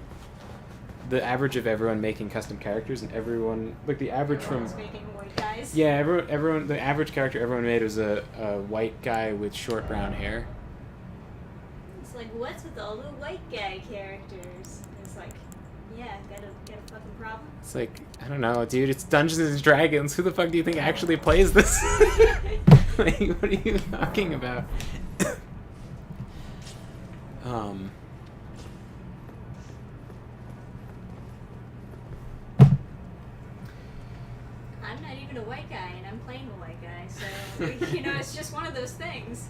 the average of everyone making custom characters, and everyone like the average Everyone's making white guys. yeah, everyone the average character everyone made was a white guy with short brown hair. It's like, what's with all the white guy characters? It's like, yeah, got a fucking problem. It's like, I don't know, dude. It's Dungeons and Dragons. Who the fuck do you think actually plays this? Like, what are you talking about? I'm not even a white guy, and I'm playing a white guy, so you know, it's just one of those things.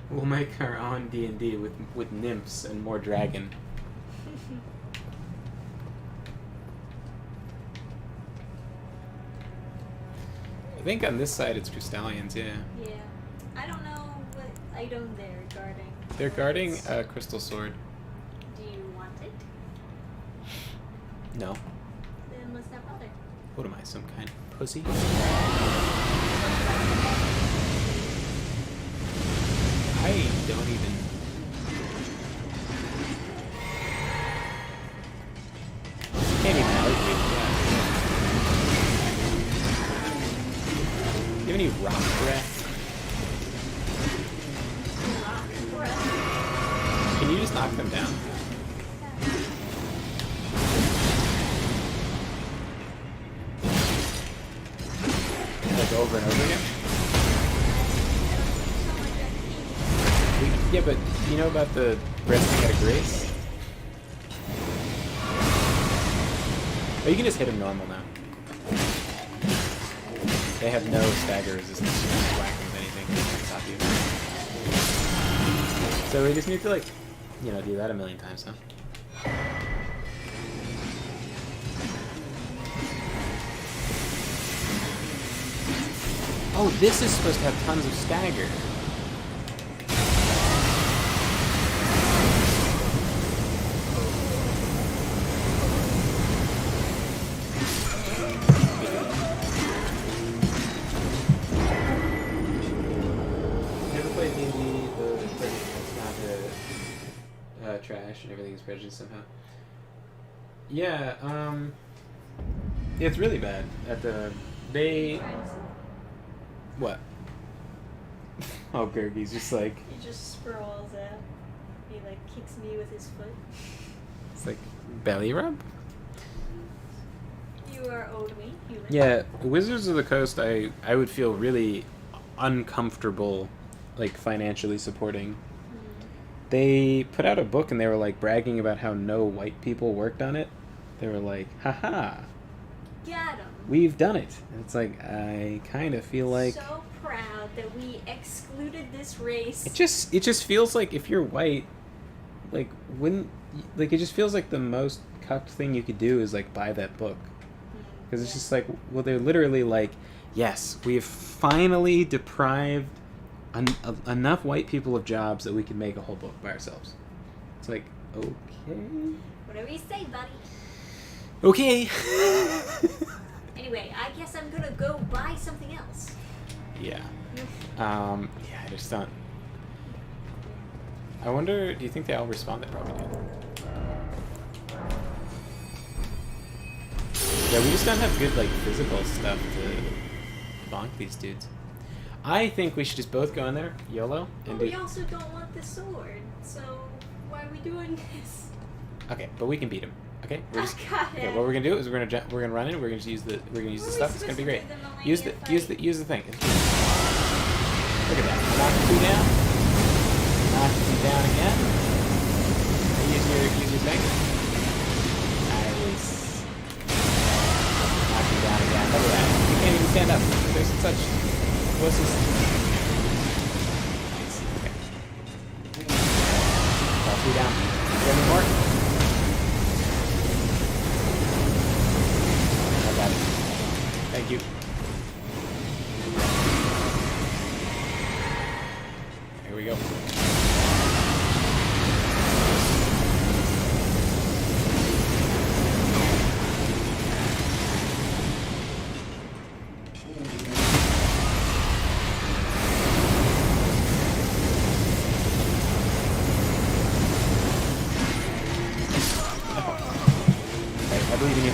We'll make our own D&D with nymphs and more dragon. I think on this side it's Crystallians, yeah. Yeah. I don't know what item they're guarding. They're guarding a crystal sword. Do you want it? No. Then let's not bother. What am I, some kind of pussy? I don't even... Can't even outrate that. Do you have any rock breath? Can you just knock them down? Like over and over again? Yeah, but you know about the resting at a grace? Oh, you can just hit them normal now. They have no stagger resistance. You can just whack them with anything to stop you. So we just need to, like, you know, do that a million times, huh? Oh, this is supposed to have tons of stagger. Trash and everything is prejudiced somehow. Yeah, it's really bad at the what? Oh, Gurgi's just like He just sprawls out. He like kicks me with his foot. it's like belly rub. You are owed me, human. Yeah, Wizards of the Coast. I would feel really uncomfortable, like financially supporting. They put out a book and they were like bragging about how no white people worked on it. They were like, haha, Got him. we've done it. And it's like, I kind of feel like So proud that we excluded this race. it just feels like if you're white, like when, like it just feels like the most cucked thing you could do is like buy that book. Because it's just like, well, they're literally like, yes, we have finally deprived enough white people of jobs that we can make a whole book by ourselves. It's like, okay. Whatever you say, buddy. Okay. Anyway, I guess I'm gonna go buy something else. Yeah. Yeah, I just don't. I wonder, do you think they all respond? They probably do. Yeah, we just don't have good, like, physical stuff to bonk these dudes. I think we should just both go in there, YOLO, and But we also don't want the sword, so why are we doing this? Okay, but we can beat him. Okay, God. Okay, what we're gonna do is we're gonna run in. We're gonna use the stuff. It's gonna be great. Use the thing. Look at that. Knock two down. Knock two down again. Use your thing. Nice. Knock you down again. Look at that. You can't even stand up. There's such. What's this? Nice. Okay. Knock two down. Any more? believe in you.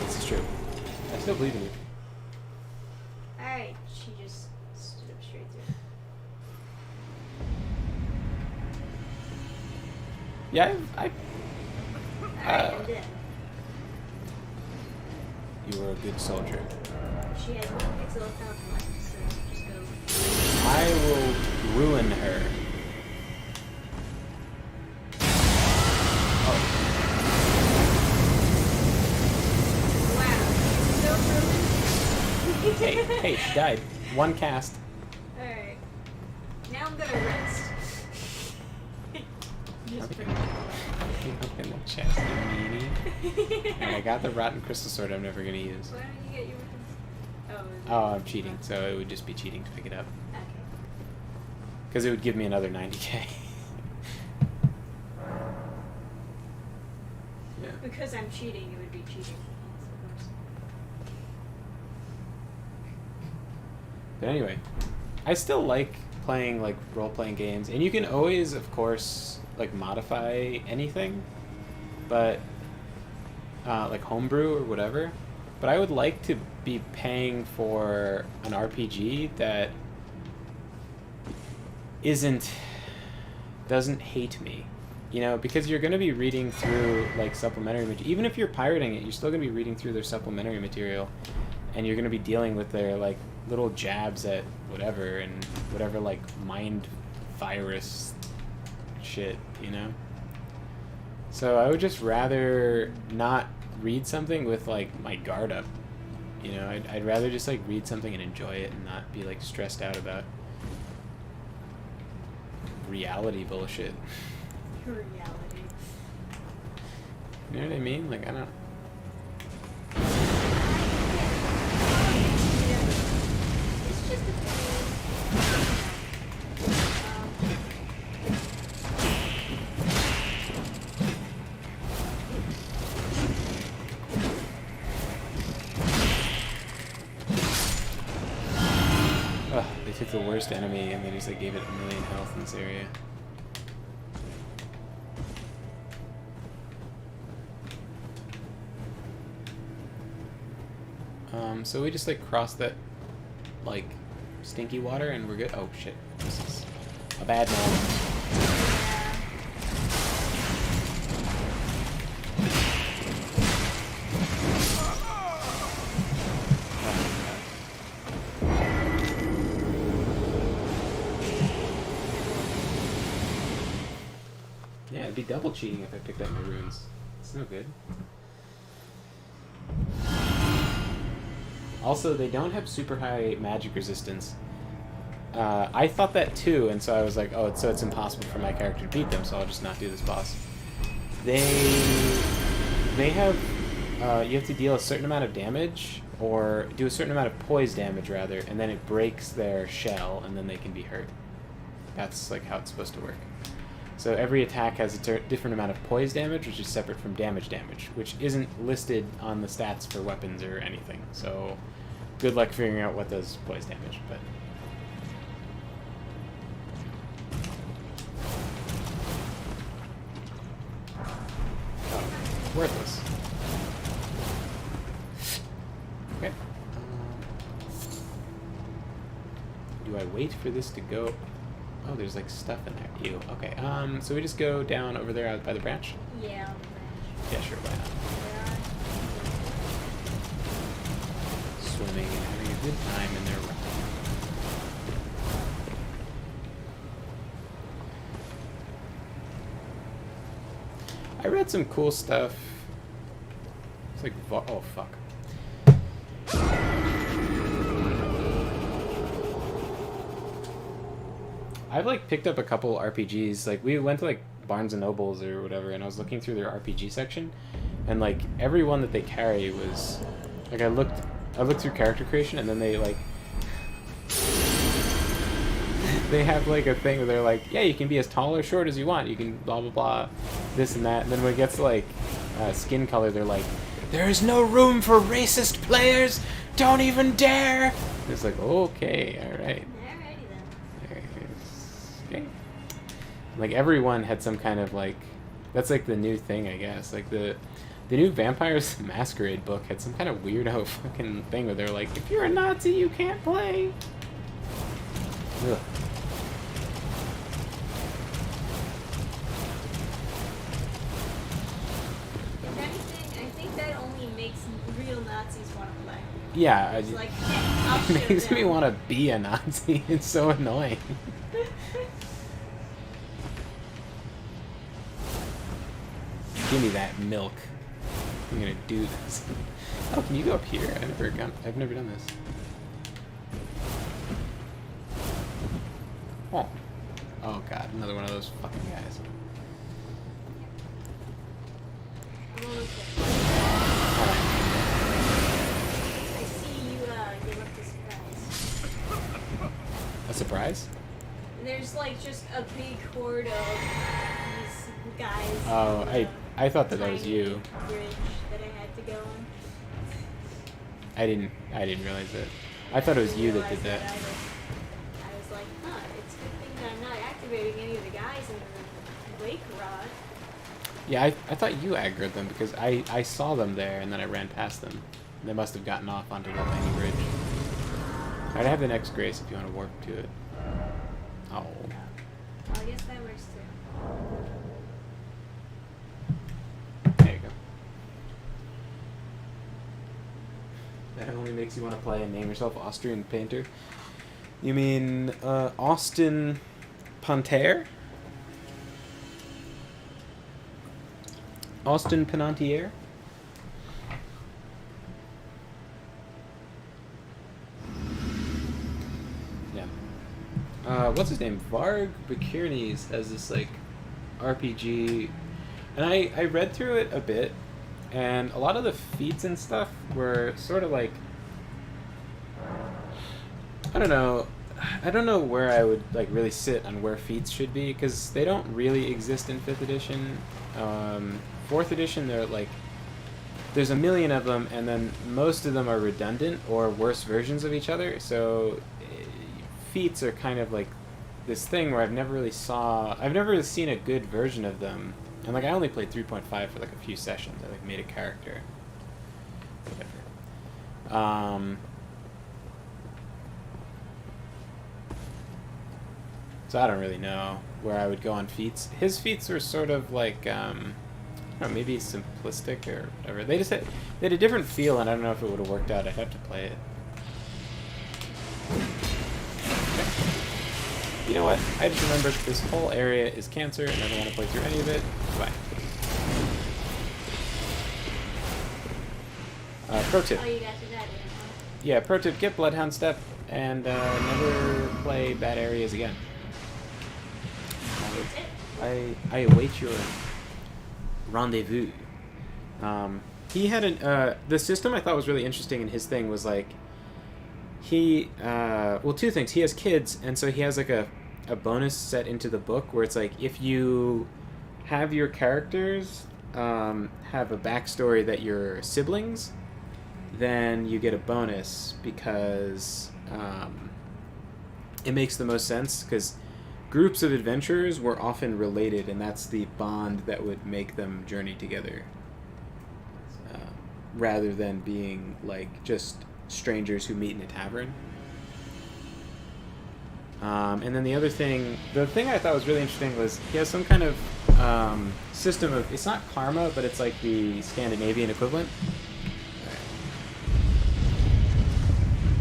This is true. I still believe in you. Alright, she just stood up straight through. Yeah, Alright, I'm dead. You were a good soldier. She has 1 pixel of health left, so just go. I will ruin her. Oh. Wow, so ruined. Hey, she died. 1 cast. Alright. Now I'm gonna rest. Just Okay. bring it Up in the chest, you meanie. And I got the rotten crystal sword I'm never gonna use. Why don't you get your weapons? Oh, I'm cheating, so it would just be cheating to pick it up. Okay. Because it would give me another 90k. Yeah. Because I'm cheating, it would be cheating. Yes, of course. But anyway, I still like playing like role-playing games, and you can always, of course, like modify anything, but like homebrew or whatever. But I would like to be paying for an RPG that doesn't hate me, you know, because you're going to be reading through like supplementary material. Even if you're pirating it, you're still going to be reading through their supplementary material, and you're going to be dealing with their like little jabs at whatever and whatever like mind virus shit, you know. So I would just rather not read something with like my guard up, you know. I'd rather just like read something and enjoy it and not be like stressed out about reality bullshit. Reality. You know what I mean? Like, I don't. It's just a thing. Ugh, they took the worst enemy and they just like gave it 1,000,000 health in this area. So we just like cross that like stinky water and we're good. Oh shit, this is a bad moment. Yeah, it'd be double cheating if I picked up my runes. It's no good. Also, they don't have super high magic resistance. I thought that too, and so I was like, oh, so it's impossible for my character to beat them, so I'll just not do this boss. They have, you have to deal a certain amount of damage, or do a certain amount of poise damage, rather, and then it breaks their shell, and then they can be hurt. That's like how it's supposed to work. So every attack has a different amount of poise damage, which is separate from damage, which isn't listed on the stats for weapons or anything. So good luck figuring out what does poise damage, but... Oh, worthless. Okay. Do I wait for this to go... Oh, there's like stuff in there. Ew. Okay. So we just go down over there out by the branch? Yeah, on the branch. Yeah, sure, why not? Yeah. Swimming and having a good time in their rock. I read some cool stuff. It's like, oh fuck. I've like picked up a couple RPGs. Like we went to like Barnes and Nobles or whatever, and I was looking through their RPG section, and like every one that they carry was like I looked through character creation, and then they like they have like a thing where they're like, yeah, you can be as tall or short as you want. You can blah blah blah, this and that. And then when it gets to like skin color, they're like, there is no room for racist players. Don't even dare. It's like, okay, all right. Alrighty then. Okay. Like everyone had some kind of like, that's like the new thing, I guess. Like the new Vampires Masquerade book had some kind of weirdo fucking thing where they're like, if you're a Nazi, you can't play. Ugh. If anything, I think that only makes real Nazis want to play. Yeah, It's like, yeah, I'll shoot it makes me them. want to be a Nazi. It's so annoying. Give me that milk. I'm gonna do this. Oh, can you go up here? I've never done this. Oh. Oh god, another one of those fucking guys. I'm almost there. I see you give up the surprise. A surprise? And there's like just a big horde of these guys. Oh, on I thought that the was tiny you. Bridge that I had to go on. I didn't realize it. I thought it was you that did that. I was like, huh, it's a good thing that I'm not activating any of the guys in the wake rod. Yeah, I thought you aggroed them because I saw them there and then I ran past them. They must have gotten off onto the tiny bridge. Alright, I have the next grace if you want to warp to it. Oh. Well, I guess that works too. There you go. That only makes you want to play and name yourself Austrian Painter. You mean Austin Panter? Austin Penantier? Yeah. What's his name? Varg Bakirnes has this like RPG, and I read through it a bit, and a lot of the feats and stuff were sort of like, I don't know where I would like really sit on where feats should be because they don't really exist in 5th edition. 4th edition, they're like, there's a million of them, and then most of them are redundant or worse versions of each other. So feats are kind of like this thing where I've never really seen a good version of them. And like I only played 3.5 for like a few sessions. I like made a character. Whatever. So I don't really know where I would go on feats. His feats were sort of like I don't know, maybe simplistic or whatever. They had a different feel, and I don't know if it would have worked out. I'd have to play it. You know what? I just remembered this whole area is cancer, and I don't want to play through any of it. Bye. Pro tip. Oh, you got to that, didn't you? Yeah, pro tip, get Bloodhound Step, and never play bad areas again. I await your rendezvous. He had the system I thought was really interesting in his thing was like, well, two things. He has kids, and so he has like a bonus set into the book where it's like if you have your characters have a backstory that you're siblings, then you get a bonus because it makes the most sense because groups of adventurers were often related, and that's the bond that would make them journey together rather than being like just strangers who meet in a tavern. And then the thing I thought was really interesting was he has some kind of system of, it's not karma, but it's like the Scandinavian equivalent.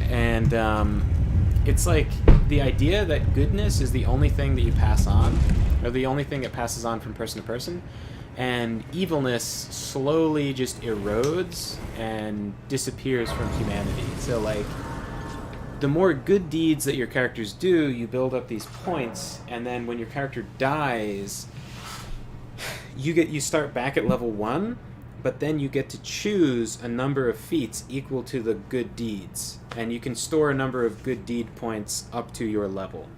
And it's like the idea that goodness is the only thing that you pass on, or the only thing that passes on from person to person, and evilness slowly just erodes and disappears from humanity. So like, the more good deeds that your characters do, you build up these points, and then when your character dies, you start back at level 1, but then you get to choose a number of feats equal to the good deeds, and you can store a number of good deed points up to your level.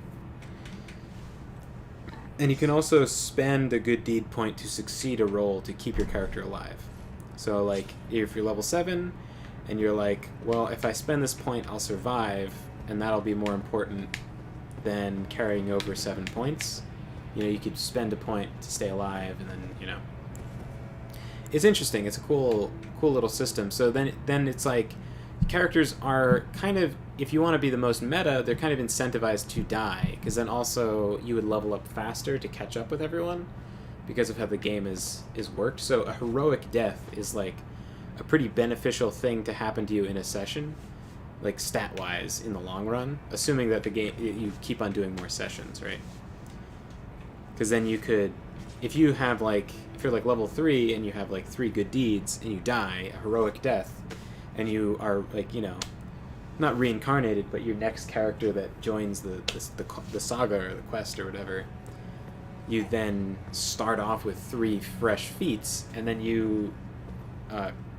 And you can also spend a good deed point to succeed a roll to keep your character alive. So like, if you're level 7, and you're like, well, if I spend this point, I'll survive, and that'll be more important than carrying over 7 points, You know, you could spend a point to stay alive, and then, you know, it's interesting. It's a cool little system. So then it's like characters are kind of, if you want to be the most meta, they're kind of incentivized to die, because then also you would level up faster to catch up with everyone because of how the game is worked. So a heroic death is like a pretty beneficial thing to happen to you in a session, like stat-wise in the long run, assuming that the game, you keep on doing more sessions, right? Because then you could, if you're like level 3 and you have like 3 good deeds and you die a heroic death, and you are like, you know, not reincarnated, but your next character that joins the saga or the quest or whatever, you then start off with 3 fresh feats, and then you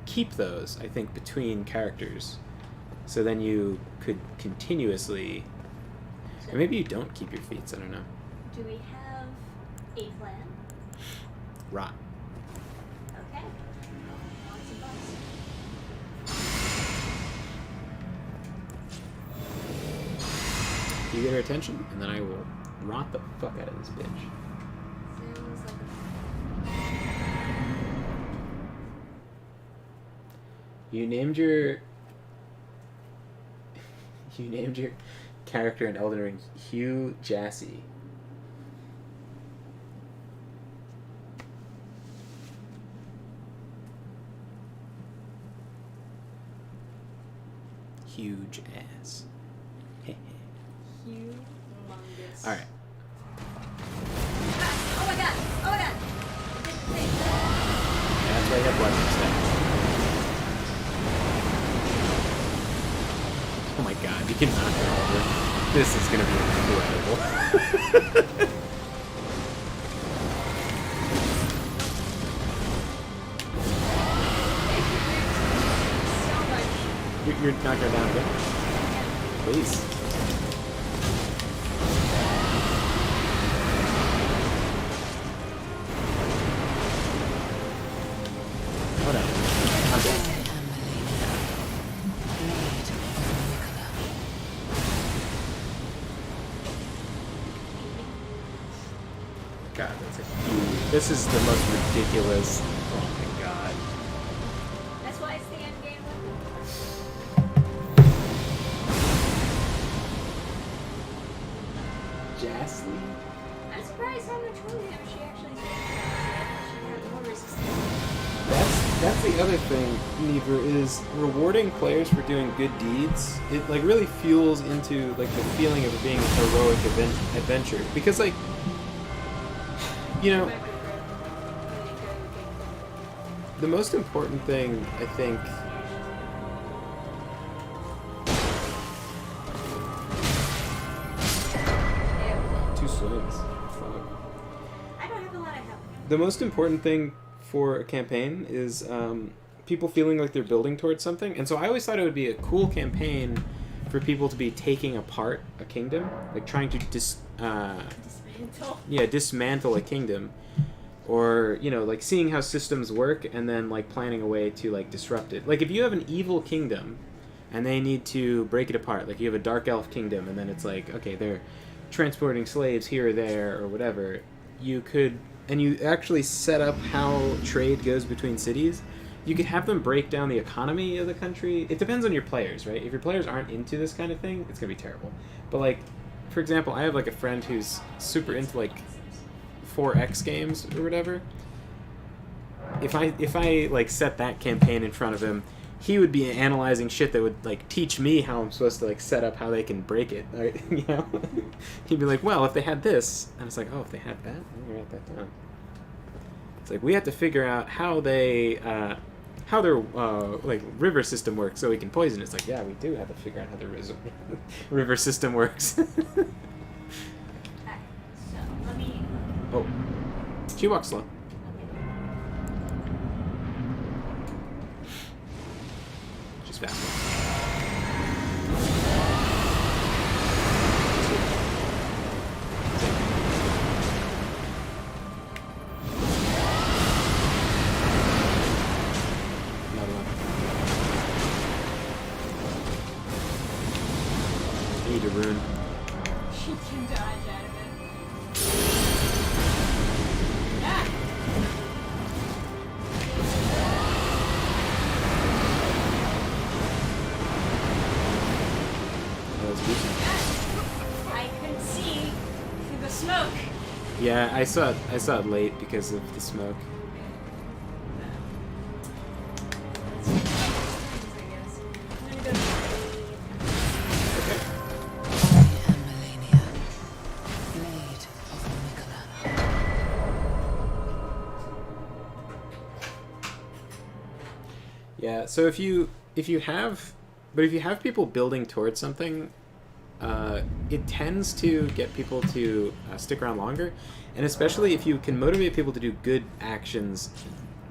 keep those, I think, between characters. So then you could continuously, or maybe you don't keep your feats, I don't know. Do we have a plan? Rot. Okay. Lots of bucks. You get her attention, and then I will rot the fuck out of this bitch. Sounds like You named your character in Elden Ring Hugh Jassy. Huge ass. humongous. All right. Oh my god! Oh my god! Yeah, that's why you have blessing stats. Oh my god, you can knock her over. This is gonna be incredible. You're knocking her down again? Please. Whatever. I'm dead. God, that's a huge... This is the most ridiculous... Oh my god. That's why it's the end game. Jassy? I'm surprised how much more damage she actually did. She had more resistance. That's the other thing, Never, is rewarding players for doing good deeds. It like really fuels into like the feeling of it being a heroic adventure. Because like, you know, the most important thing, I think, two swings. Fuck. I don't have a lot of help. The most important thing for a campaign is people feeling like they're building towards something. And so I always thought it would be a cool campaign for people to be taking apart a kingdom, like trying to dismantle a kingdom, or, you know, like seeing how systems work and then like planning a way to like disrupt it. Like if you have an evil kingdom and they need to break it apart, like you have a dark elf kingdom and then it's like, okay, they're transporting slaves here or there or whatever, you could, and you actually set up how trade goes between cities, you could have them break down the economy of the country. It depends on your players, right? If your players aren't into this kind of thing, it's gonna be terrible. But like, for example, I have like a friend who's super into like 4X games or whatever. If I like set that campaign in front of him, he would be analyzing shit that would like teach me how I'm supposed to like set up how they can break it, right? You know? He'd be like, well, if they had this, and it's like, oh, if they had that, let me write that down. It's like we have to figure out how they how their like river system works so we can poison. It's like, yeah, we do have to figure out how the river system works. Okay, so let me. Oh, she walks slow. She's fast. Another one. I need a rune. She can dodge out of it. I saw it late because of the smoke. Yeah, so if you have people building towards something, it tends to get people to stick around longer, and especially if you can motivate people to do good actions,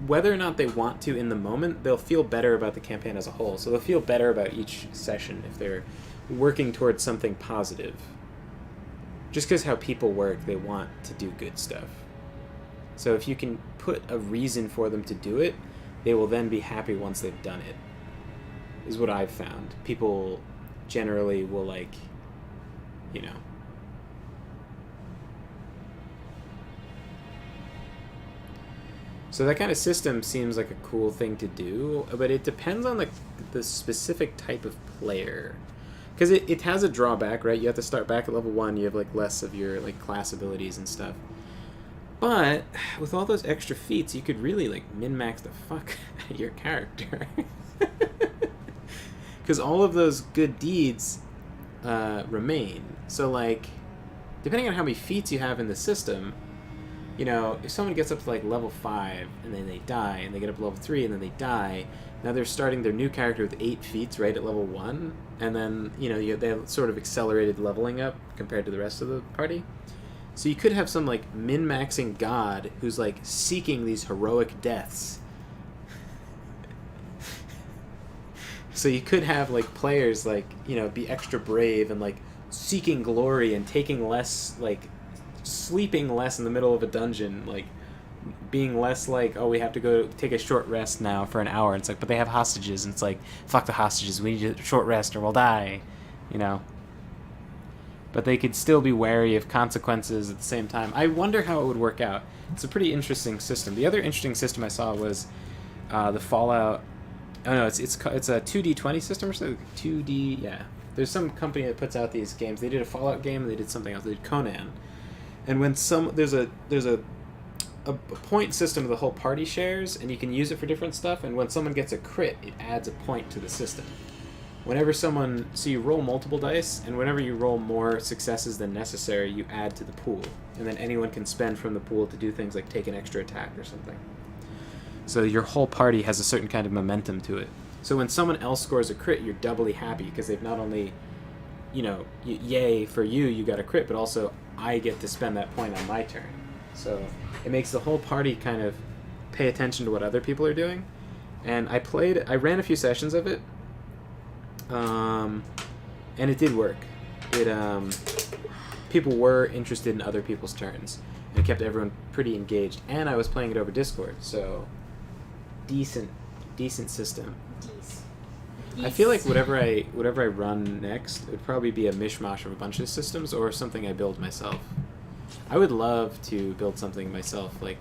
whether or not they want to in the moment, they'll feel better about the campaign as a whole. So they'll feel better about each session if they're working towards something positive. Just because how people work, they want to do good stuff. So if you can put a reason for them to do it, they will then be happy once they've done it, is what I've found. People generally will, like, you know. So that kind of system seems like a cool thing to do, but it depends on the specific type of player. Because it has a drawback, right? You have to start back at level 1, you have like less of your like class abilities and stuff. But with all those extra feats, you could really like min-max the fuck out of your character. Because all of those good deeds remain. So like, depending on how many feats you have in the system, you know, if someone gets up to like level 5 and then they die, and they get up to level 3 and then they die, now they're starting their new character with 8 feats right at level 1, and then, you know, they have sort of accelerated leveling up compared to the rest of the party. So you could have some like min-maxing god who's like seeking these heroic deaths. So you could have like players like, you know, be extra brave and like seeking glory and taking less, like sleeping less in the middle of a dungeon, like being less like, oh, we have to go take a short rest now for an hour. And it's like, but they have hostages, and it's like, fuck the hostages, we need a short rest or we'll die, you know. But they could still be wary of consequences at the same time. I wonder how it would work out. It's a pretty interesting system. The other interesting system I saw was the Fallout. Oh no, it's a 2D20 system or something. 2D, yeah. There's some company that puts out these games. They did a Fallout game and they did something else. They did Conan. And when there's a point system the whole party shares, and you can use it for different stuff. And when someone gets a crit, it adds a point to the system. Whenever so you roll multiple dice, and whenever you roll more successes than necessary, you add to the pool. And then anyone can spend from the pool to do things like take an extra attack or something. So your whole party has a certain kind of momentum to it. So when someone else scores a crit, you're doubly happy, because they've not only, you know, yay for you got a crit, but also I get to spend that point on my turn. So it makes the whole party kind of pay attention to what other people are doing. And I ran a few sessions of it. And it did work. People were interested in other people's turns, and it kept everyone pretty engaged. And I was playing it over Discord, so decent system. I feel like whatever I run next, it would probably be a mishmash of a bunch of systems or something I build myself. I would love to build something myself, like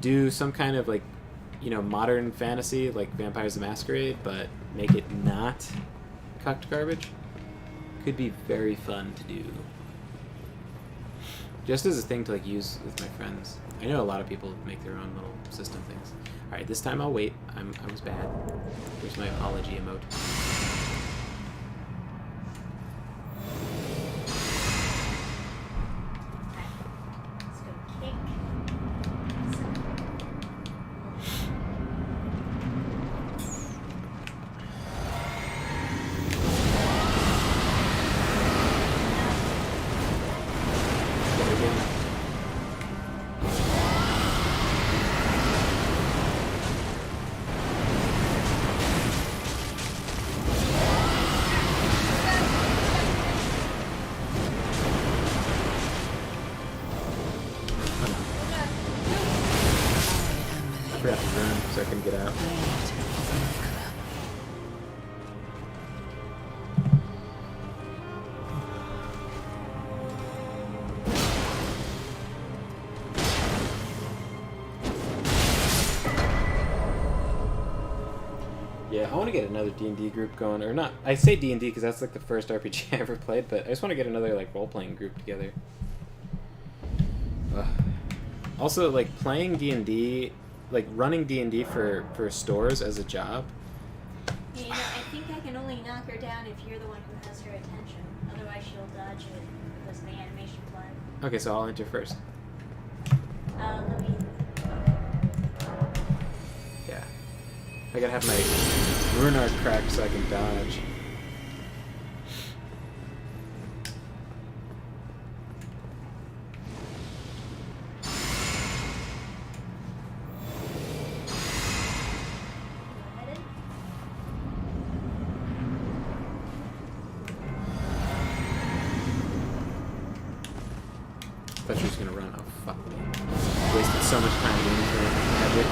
do some kind of like, you know, modern fantasy like Vampires the Masquerade, but make it not cucked garbage. Could be very fun to do. Just as a thing to like use with my friends. I know a lot of people make their own little system things. Alright, this time I'll wait. I was bad. Here's my apology emote. Yeah, I want to get another D&D group going, or not. I say D&D because that's like the first RPG I ever played, but I just want to get another like role-playing group together. Ugh. Also, like playing D&D, like running D&D for stores as a job. You know, I think I can only knock her down if you're the one who has her attention. Otherwise, she'll dodge it because of the animation flag. Okay, so I'll enter first. Let me. Yeah. I gotta have my rune arc cracked so I can dodge. I thought she was gonna run. Oh, fuck me. Wasted so much time doing her magic.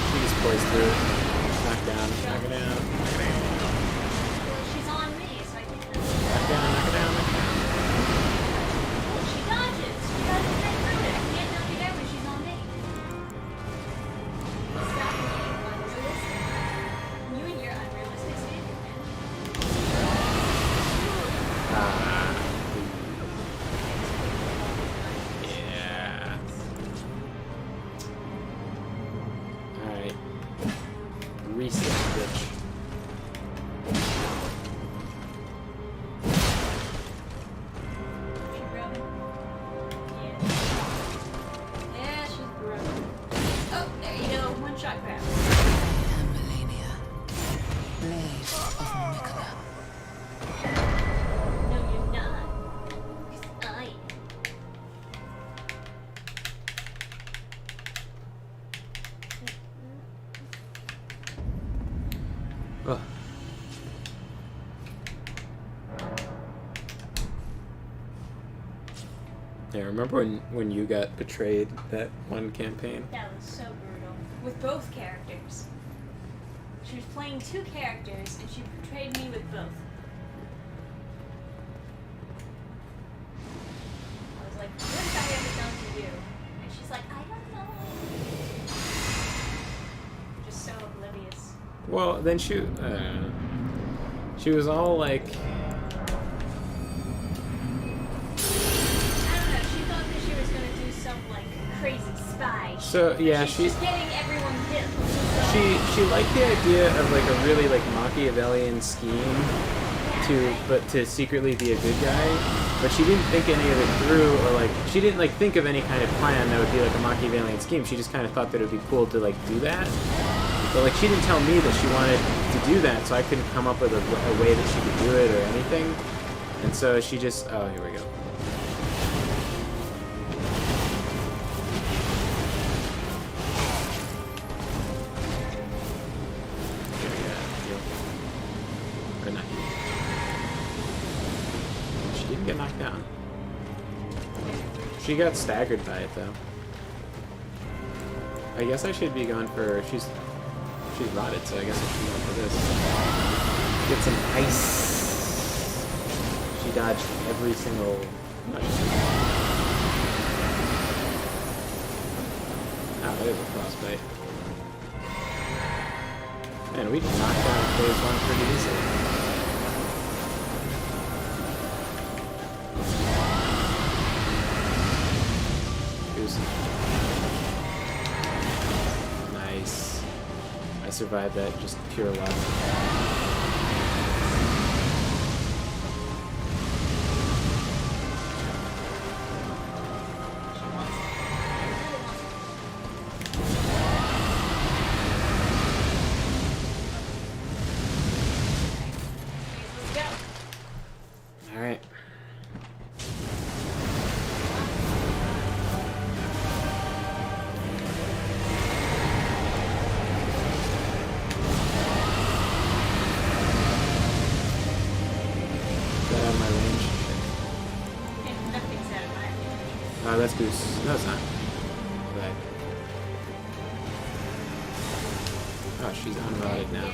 She just poised through. Knock down, knock it down, knock it down. Well, she's on me, so I can't. Knock down, knock it down, knock it down. Well, she dodges. She dodges right through it. I can't knock her down when she's on me. Stop being unrealistic. You and your unrealistic standard, man. Yeah. Alright. Reset, bitch. She rubbing? Yeah. Yeah, she's rubbing. Oh, there you go. One shot grab. Melania, blade of Nicola. No, you're not. 'Cause I am. Ugh. Yeah, remember when you got betrayed that one campaign? That was so brutal. With both characters. She was playing two characters and she betrayed me with both. I was like, what have I ever done to you? And she's like, I don't know. Just so oblivious. Well, then she was all like, I don't know, she thought that she was gonna do some like crazy spy shit. so yeah, She's just getting everyone killed. she liked the idea of like a really like Machiavellian scheme to secretly be a good guy, but she didn't think any of it through, or like she didn't like think of any kind of plan that would be like a Machiavellian scheme. She just kind of thought that it would be cool to like do that, but like she didn't tell me that she wanted to do that, so I couldn't come up with a way that she could do it or anything, and so she just here we go. Or not you. She didn't get knocked down. She got staggered by it though. I guess I should be going for she's rotted, so I guess I should go for this. Get some ice. She dodged every single oh, there's a frostbite. Man, we can knock down phase one pretty easily. Nice. I survived that just pure luck. Let's go. Alright. That out of my range? And nothing's out of my range. Oh, that's Goose. No, it's not. But... oh, she's unrotted now.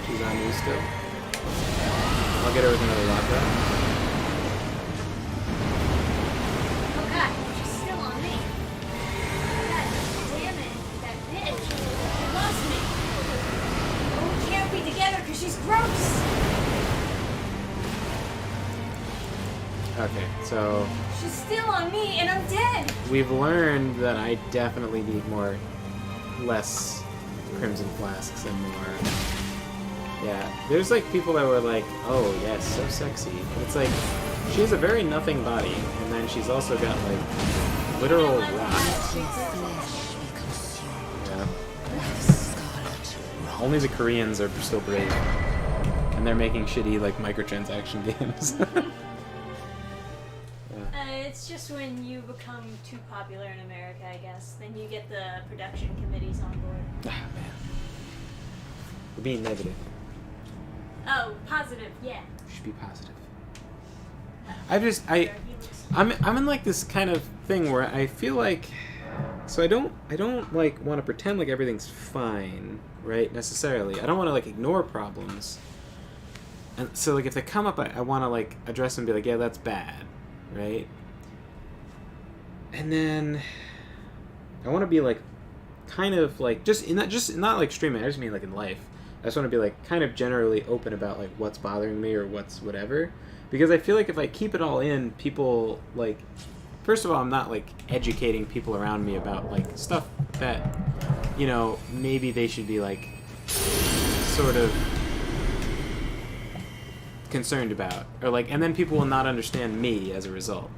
She's on you still. I'll get her with another lock though. Oh god, she's still on me. God damn it, that bitch. She lost me. Oh, we can't be together. Okay, so She's still on me, and I'm dead. we've learned that I definitely need less crimson flasks and more. Yeah, there's like people that were like, "Oh yes, so sexy," but it's like she has a very nothing body, and then she's also got like literal rock. Yeah. Only the Koreans are still brave, and they're making shitty like microtransaction games. It's just when you become too popular in America, I guess. Then you get the production committees on board. Ah man, we're being negative. Oh, positive, yeah. We should be positive. I'm in like this kind of thing where I feel like, so I don't like want to pretend like everything's fine, right? Necessarily, I don't want to like ignore problems. And so like if they come up, I want to like address them and be like, yeah, that's bad, right? And then I want to be like, kind of like not like streaming. I just mean like in life. I just want to be like kind of generally open about like what's bothering me or what's whatever, because I feel like if I keep it all in, people like, first of all, I'm not like educating people around me about like stuff that, you know, maybe they should be like sort of concerned about, or like, and then people will not understand me as a result.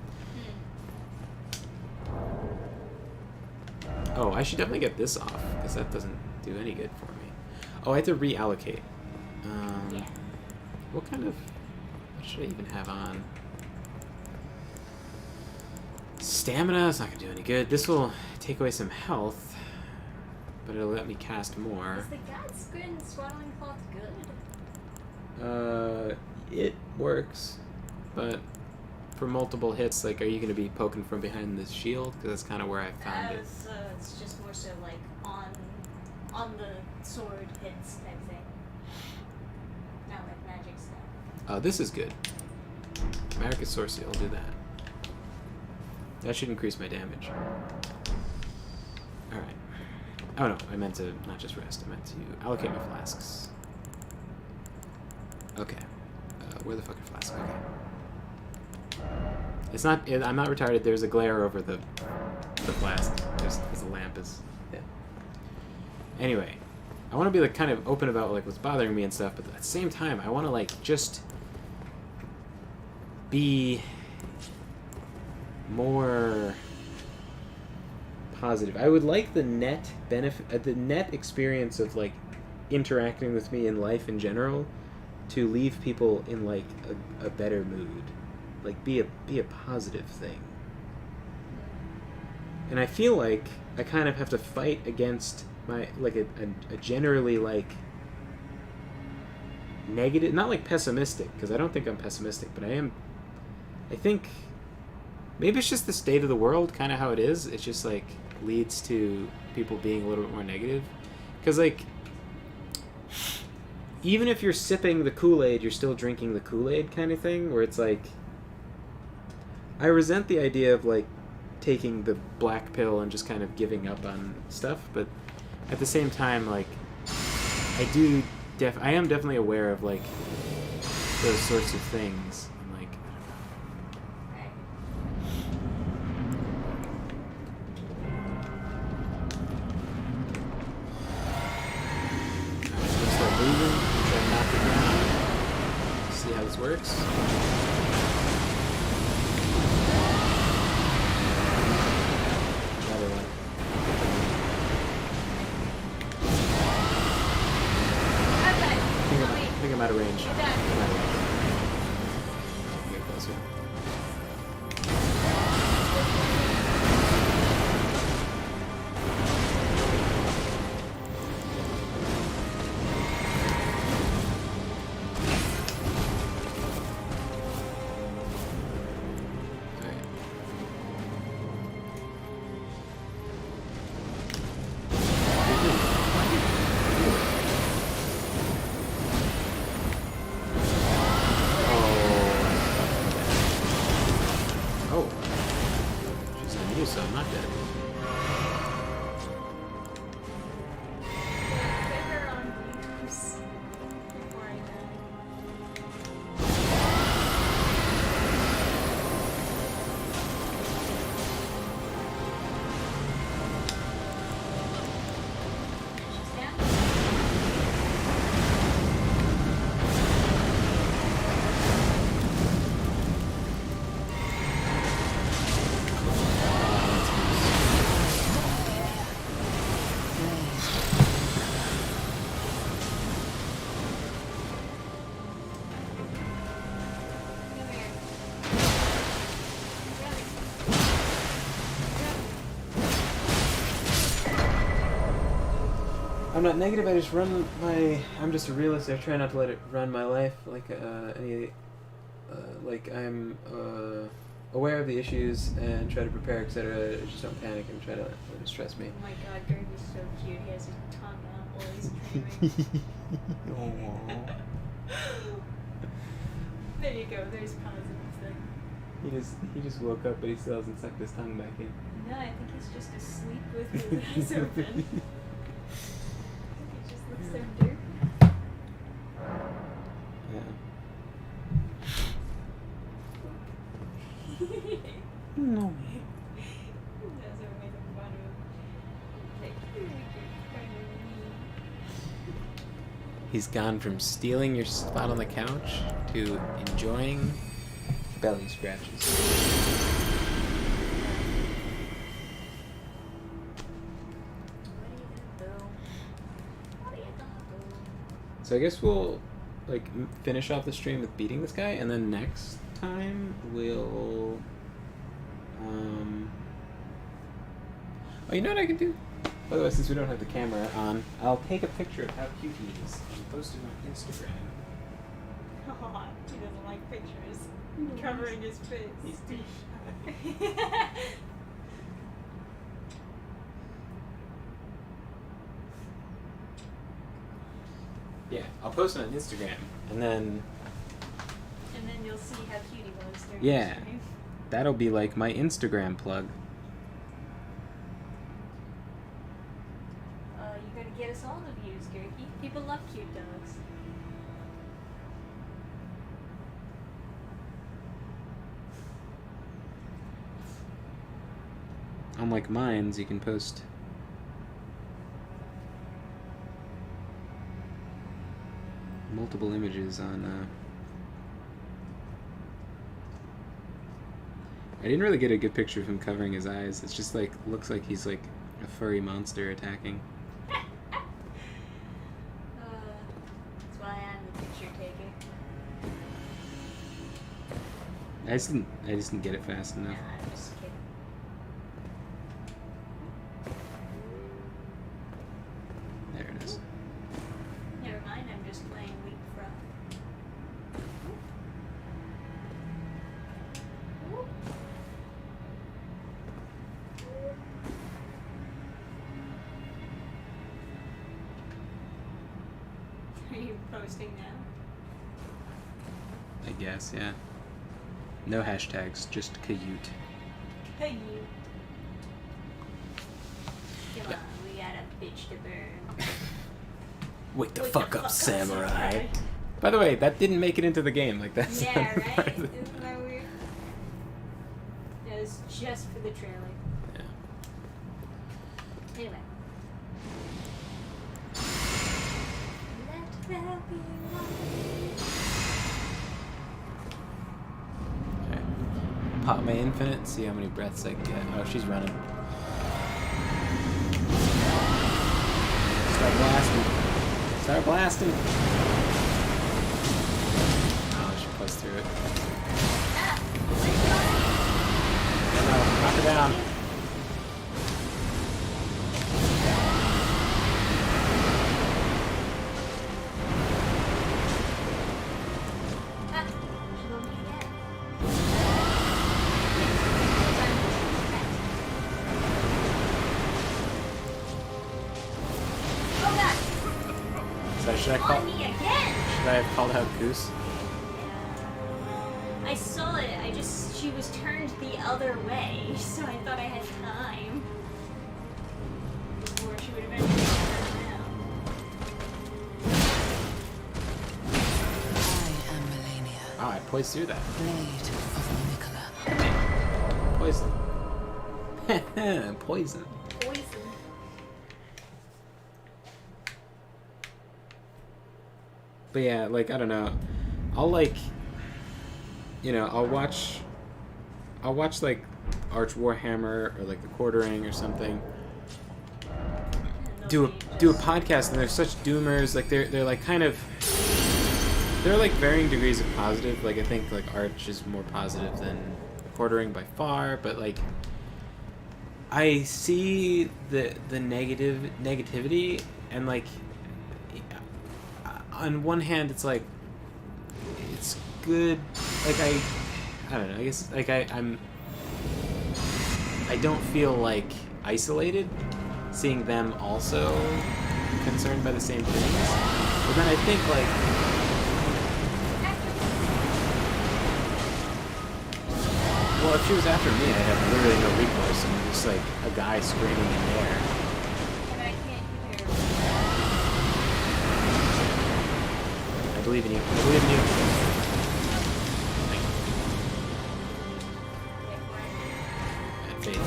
Oh, I should definitely get this off, because that doesn't do any good for me. Oh, I have to reallocate. Yeah. What should I even have on? Stamina is not going to do any good. This will take away some health, but it'll let me cast more. Is the God's Grin Swaddling Cloth good? It works, but for multiple hits, like, are you going to be poking from behind the shield? Because that's kind of where I found it. So it's just more so like on the sword hits type thing. Not like magic stuff. Oh, this is good. America's Sorcery, I'll do that. That should increase my damage. Alright. Oh no, I meant to not just rest, I meant to allocate my flasks. Okay. Where the fuck are flasks? Okay. It's not, I'm not retarded, there's a glare over the flask. Because the lamp is... Yeah. Anyway. I want to be like kind of open about like what's bothering me and stuff, but at the same time, I want to like just be more positive. I would like the net benefit, the net experience of like interacting with me in life in general, to leave people in like a better mood, like be a positive thing. And I feel like I kind of have to fight against my like a generally like negative, not like pessimistic, because I don't think I'm pessimistic, but I think maybe it's just the state of the world, kind of how it is. It's just like leads to people being a little bit more negative, because like even if you're sipping the Kool-Aid, you're still drinking the Kool-Aid kind of thing, where it's like I resent the idea of like taking the black pill and just kind of giving up on stuff, but at the same time, like, I am definitely aware of, like, those sorts of things. And, like, I'm just gonna start moving, try to knock it down. See how this works. Another one. I think I'm out of range. I'm out of range. Get closer. I'm not negative. I just run my. I'm just a realist. I try not to let it run my life. Like I'm aware of the issues and try to prepare, etc. I just don't panic and try to let it stress me. Oh my god, Derby's so cute. He has his tongue out while he's dreaming. There you go. There's positive thing. He just woke up, but he still hasn't sucked his tongue back in. No, I think he's just asleep with his eyes open. He just looks so derpy. Yeah. No. That's what made him fun of. Like, "Ooh, you're kind of mean." He's gone from stealing your spot on the couch to enjoying belly scratches. So I guess we'll like finish off the stream with beating this guy, and then next time we'll oh, you know what I can do? By the way, since we don't have the camera on, I'll take a picture of how cute he is and post it on Instagram. Oh, he doesn't like pictures. Covering his face. He's too shy. Yeah, I'll post it on Instagram, and then And then you'll see how cute he was during yeah, the stream. that'll be like my Instagram plug. You gotta get us all the views, Gurky. People love cute dogs. Unlike mine's, you can post multiple images on I didn't really get a good picture of him covering his eyes. It's just like looks like he's like a furry monster attacking. That's why I'm the picture taker. I just didn't get it fast Nah, enough. I'm just kidding. There it is. Never mind, I'm just playing leapfrog. Are you posting now? I guess, yeah. No hashtags, just cute. Hey, you. Come Yeah. on, we got a bitch to burn. Wake the Wake fuck up, samurai. samurai. By the way, that didn't make it into the game. Like that's Yeah, not right? part of the- Isn't that weird? It was just for the trailer. Yeah. Anyway. Let there be light. Okay. Pop my infinite, see how many breaths I can get. Oh, she's running. Start blasting. Start blasting. Oh, she pushed through it. Ah! No, knock her down. Ah! She got me again. Oh god! So should I On me again! should I have called out Goose? I saw it. She was turned the other way, so I thought I had time. Before she would eventually turn around. I am Melania, Oh, I poised through that. blade of Nicola. Poison. Poison. Poison. But yeah, like I don't know. I'll like I'll watch like Arch Warhammer or like the Quartering or something. Do a podcast, and they're such doomers. Like they're like kind of they're like varying degrees of positive. Like I think like Arch is more positive than Quartering by far, but like I see the negativity and like, on one hand, it's like, it's good. Like I don't know. I guess like I don't feel like isolated, seeing them also concerned by the same things. But then I think like, well, if she was after me, I'd have literally no recourse, and just like a guy screaming in there. And I can't hear. I believe in you. I believe in you. Thank you. I have faith.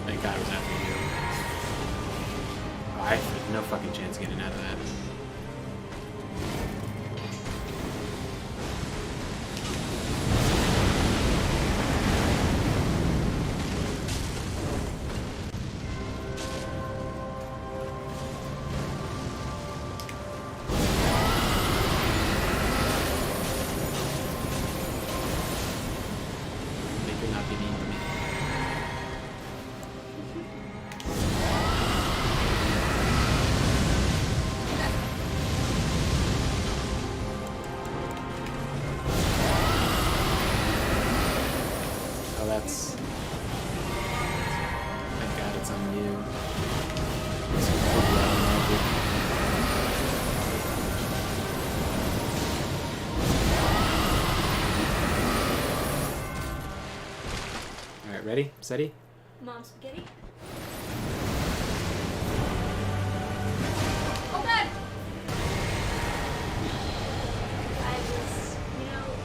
Thank God it was after you. I have no fucking chance getting out of that. They could not be mean to me. Oh, that's... Thank God it's on you. It's completely automatic. Alright, ready? Steady? Mom spaghetti. Oh God! I was,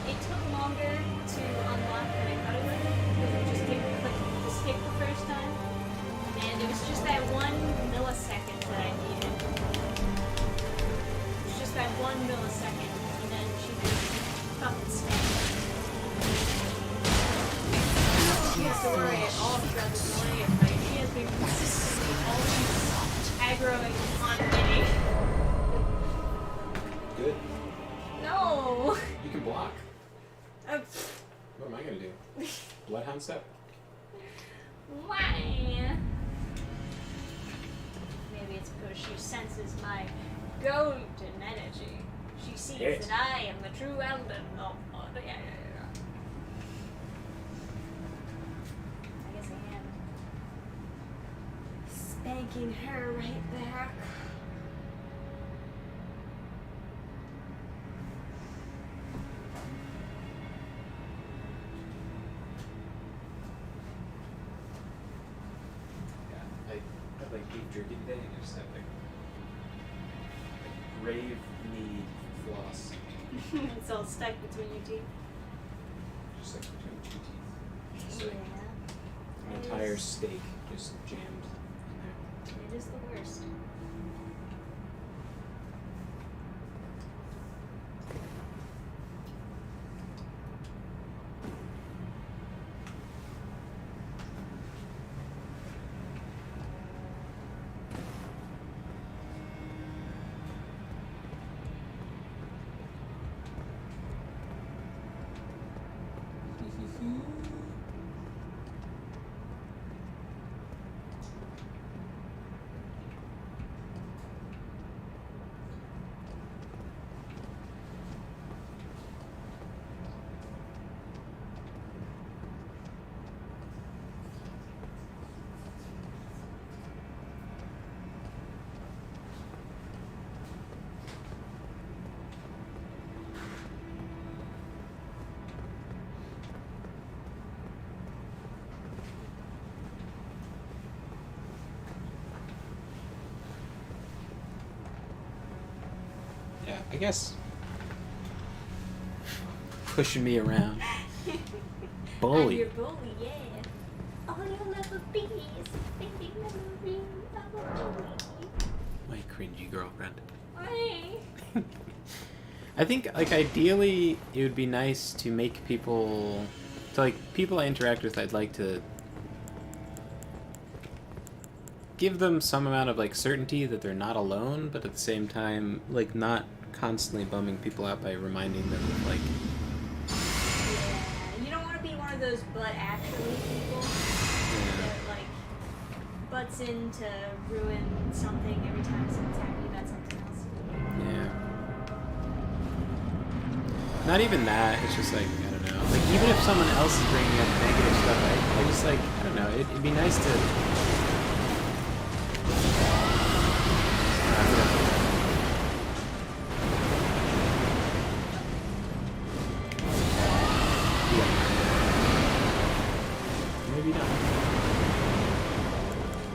it took longer to unlock than I thought it would. Because I just didn't click the stick the first time. And it was just that 1 millisecond that I needed. It was just that 1 millisecond. And then she just fucking snapped. She has to worry at all throughout the delay of fight. She has been consistently always aggroing on me. Good. No! You can block. Uh, What am I gonna do? Bloodhound step? Why? Maybe it's because she senses my golden energy. She sees Yes. that I am the true elden. Oh, yeah. I guess I am spanking her right back. Yeah, I like beef jerky today and I just have like grave need floss. It's all stuck between your teeth. Just like between two teeth. Just Yeah. like an entire steak just jammed in there. It is the worst. Yeah, I guess pushing me around. I'm Bully. your bully, yeah. All you'll ever be is a fading memory of a bully. My cringy girlfriend. Hey. I think, like, ideally, it would be nice to make people... So, like, people I interact with, I'd like to give them some amount of, like, certainty that they're not alone, but at the same time, like, not constantly bumming people out by reminding them of, like... Yeah, those but actually people that like butts in to ruin something every time someone's happy about something else. Yeah. Not even that. It's just like, I don't know. Like, even if someone else is bringing up negative stuff, I just like, I don't know. It'd be nice to. Maybe not.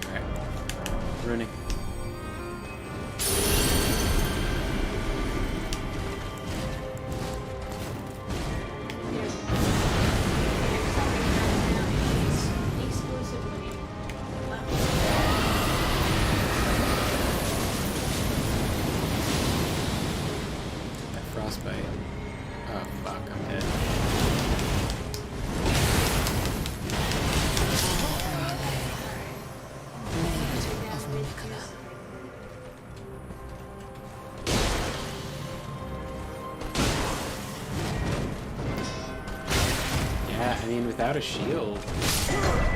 Alright. Ruining. Frostbite. Oh fuck, I'm dead. Yeah, I mean, without a shield,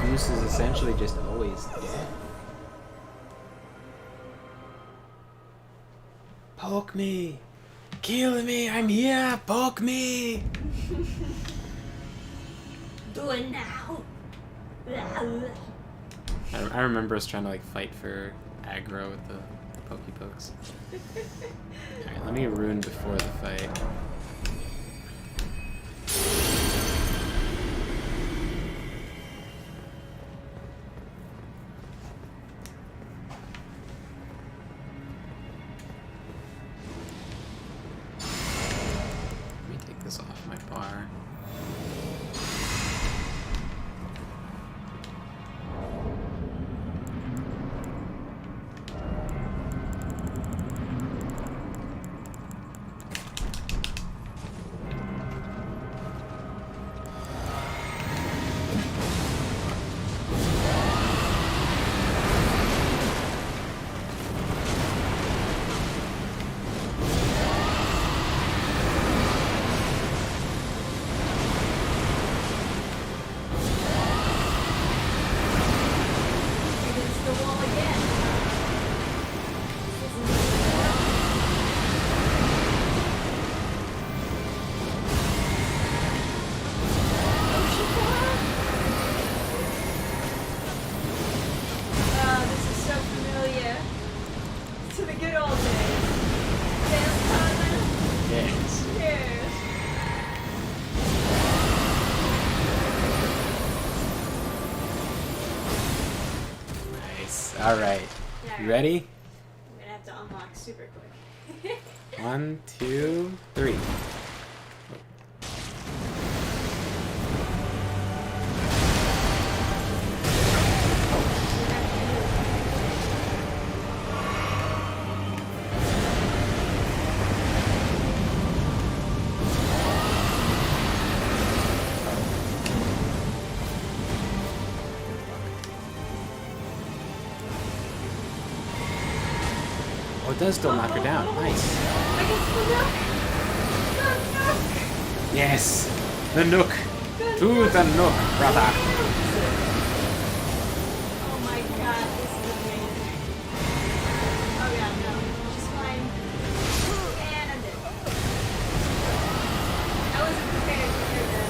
Goose is essentially just always dead. Poke me! Kill me! I'm here! Poke me! Do it now. I remember us trying to like fight for aggro with the Pokepokes. Alright, let me ruin before the fight. Let me take this off my bar. Against the wall again. Oh, this is so familiar to the good old days. Yes, Tyler. Yes. Cheers. Nice. Alright. You ready? I'm gonna have to unlock super quick. 1, 2, 3. Oh, it does still knock her down. Nice. Against the nook. Yes. The Nook. To the Nook, brother. Oh my god, this is amazing. Oh god, no. She's fine. And I'm dead. I wasn't prepared for her to...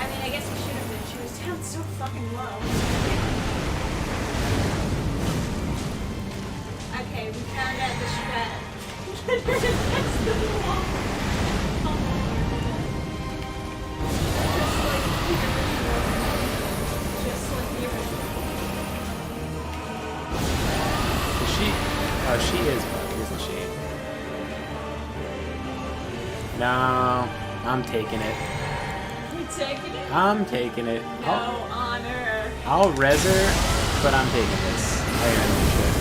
I mean, I guess I should have been. She was down so fucking low. Okay, we found out the strat. Get her against the wall. Oh my god. Just like the original. Is she? Oh, she is bug, isn't she? No, I'm taking it. You taking it? I'm taking it. No honor. I'll res her, but I'm taking this. I got no shit.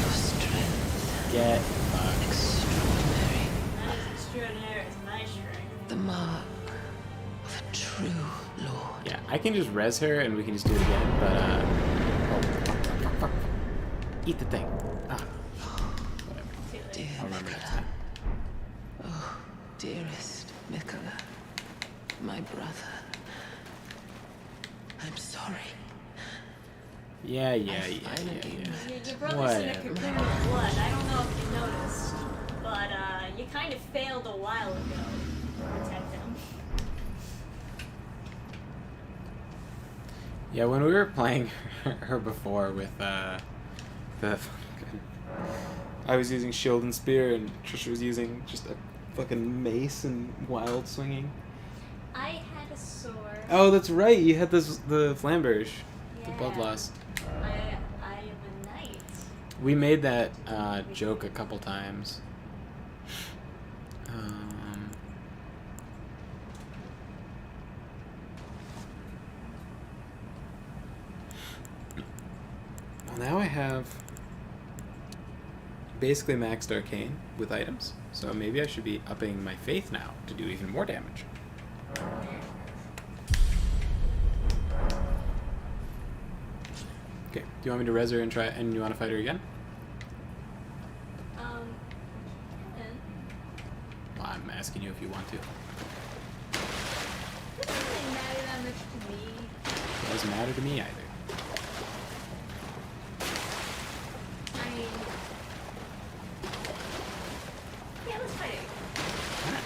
Your strength, Get fucked. extraordinary. Not as extraordinary as my strength. The mark of a true lord. Yeah, I can just res her and we can just do it again, but oh, fuck. Eat the thing. Ah. Whatever. Too late. Dear I'll remember next Mikola. time. Oh, dearest Mikola, my brother, I'm sorry. Yeah. Your brother's in a cocoon of blood. I don't know if you noticed, but you kind of failed a while ago to protect him. Yeah, when we were playing her before with I was using shield and spear, and Trisha was using just a fucking mace and wild swinging. I had a sword. Oh, that's right. You had the flamberge, the Yeah. bloodlust. I am a knight. We made that joke a couple times. Well, now I have basically maxed arcane with items, so maybe I should be upping my faith now to do even more damage. Okay, do you want me to res her and try, and you want to fight her again? Well, I'm asking you if you want to. It doesn't really matter that much to me. It doesn't matter to me either. I mean, yeah, let's fight her.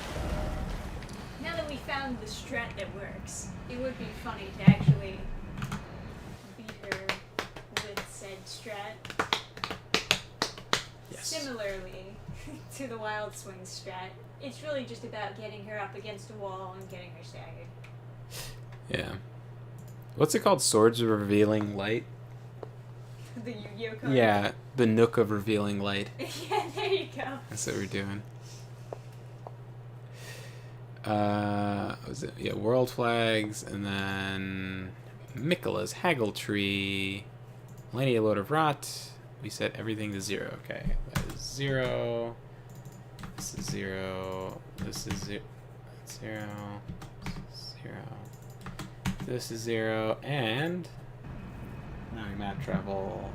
Now that we found the strat that works, it would be funny to actually beat her with said strat. Yes. Similarly to the wild swing strat, it's really just about getting her up against a wall and getting her staggered. Yeah. What's it called? Swords of Revealing Light? The Yu-Gi-Oh card? Yeah, the Nook of Revealing Light. Yeah, there you go. That's what we're doing. What was it? Yeah, World Flags, and then Mikkela's Haggle Tree, Millennia Lord of Rot. We set everything to 0. Okay, that is 0. This is 0. This is 0. 0. 0. This is 0. And now we map travel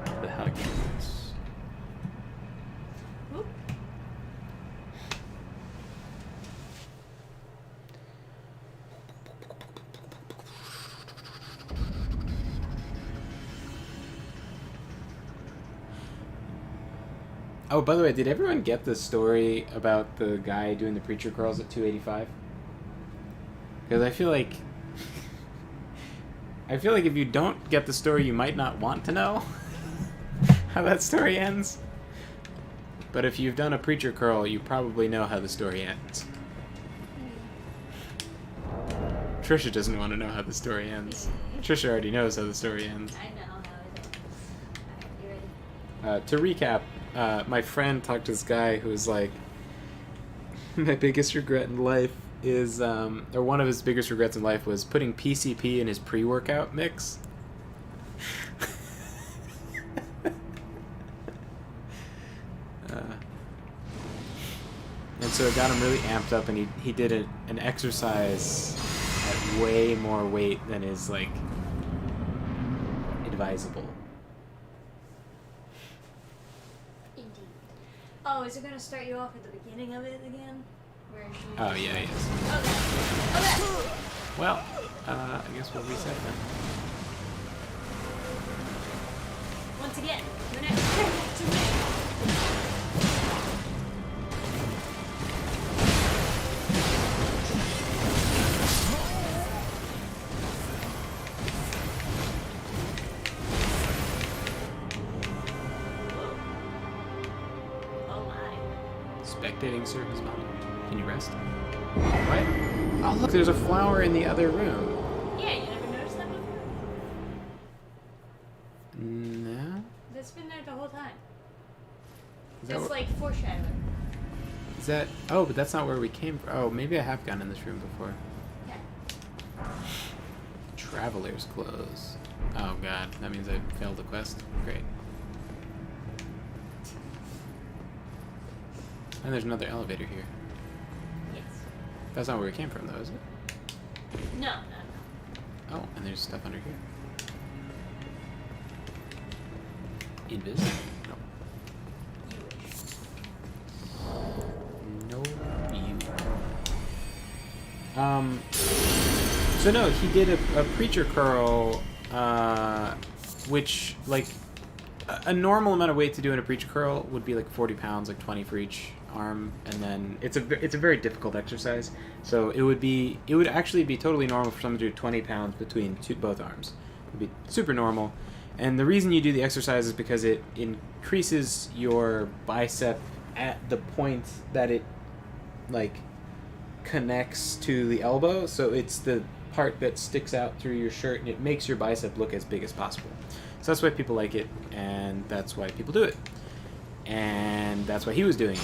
to the Huggins. Whoop. Oh, by the way, did everyone get the story about the guy doing the preacher curls at 285? Because I feel like if you don't get the story, you might not want to know how that story ends. But if you've done a preacher curl, you probably know how the story ends. Trisha doesn't want to know how the story ends. Trisha already knows how the story ends. I know how it is. Alright, you ready? To recap, my friend talked to this guy who was like, my biggest regret in life is, or one of his biggest regrets in life was putting PCP in his pre-workout mix. And so it got him really amped up, and he did an exercise at way more weight than is, like, advisable. Indeed. Oh, is it going to start you off at the beginning of it again? Where you... Oh, yeah, yes. Okay. Well, I guess we'll reset then. Once again, the next to me. Spectating service model. Can you rest? What? Oh, look, there's a flower in the other room. Yeah, you never noticed that before? No? That's been there the whole time. Is that It's what, like foreshadowing. is that... Oh, but that's not where we came from. Oh, maybe I have gone in this room before. Yeah. Traveler's clothes. Oh, God. That means I failed the quest. Great. And there's another elevator here. Yes. That's not where we came from, though, is it? No. Oh, and there's stuff under here. Invisible? No. You wish. No, you. So no, he did a preacher curl, which like a normal amount of weight to do in a preacher curl would be like 40 pounds, like 20 for each arm, and then it's a very difficult exercise. So it would actually be totally normal for someone to do 20 pounds between both arms. It would be super normal. And the reason you do the exercise is because it increases your bicep at the point that it like connects to the elbow. So it's the part that sticks out through your shirt, and it makes your bicep look as big as possible. So that's why people like it, and that's why people do it. And that's why he was doing it.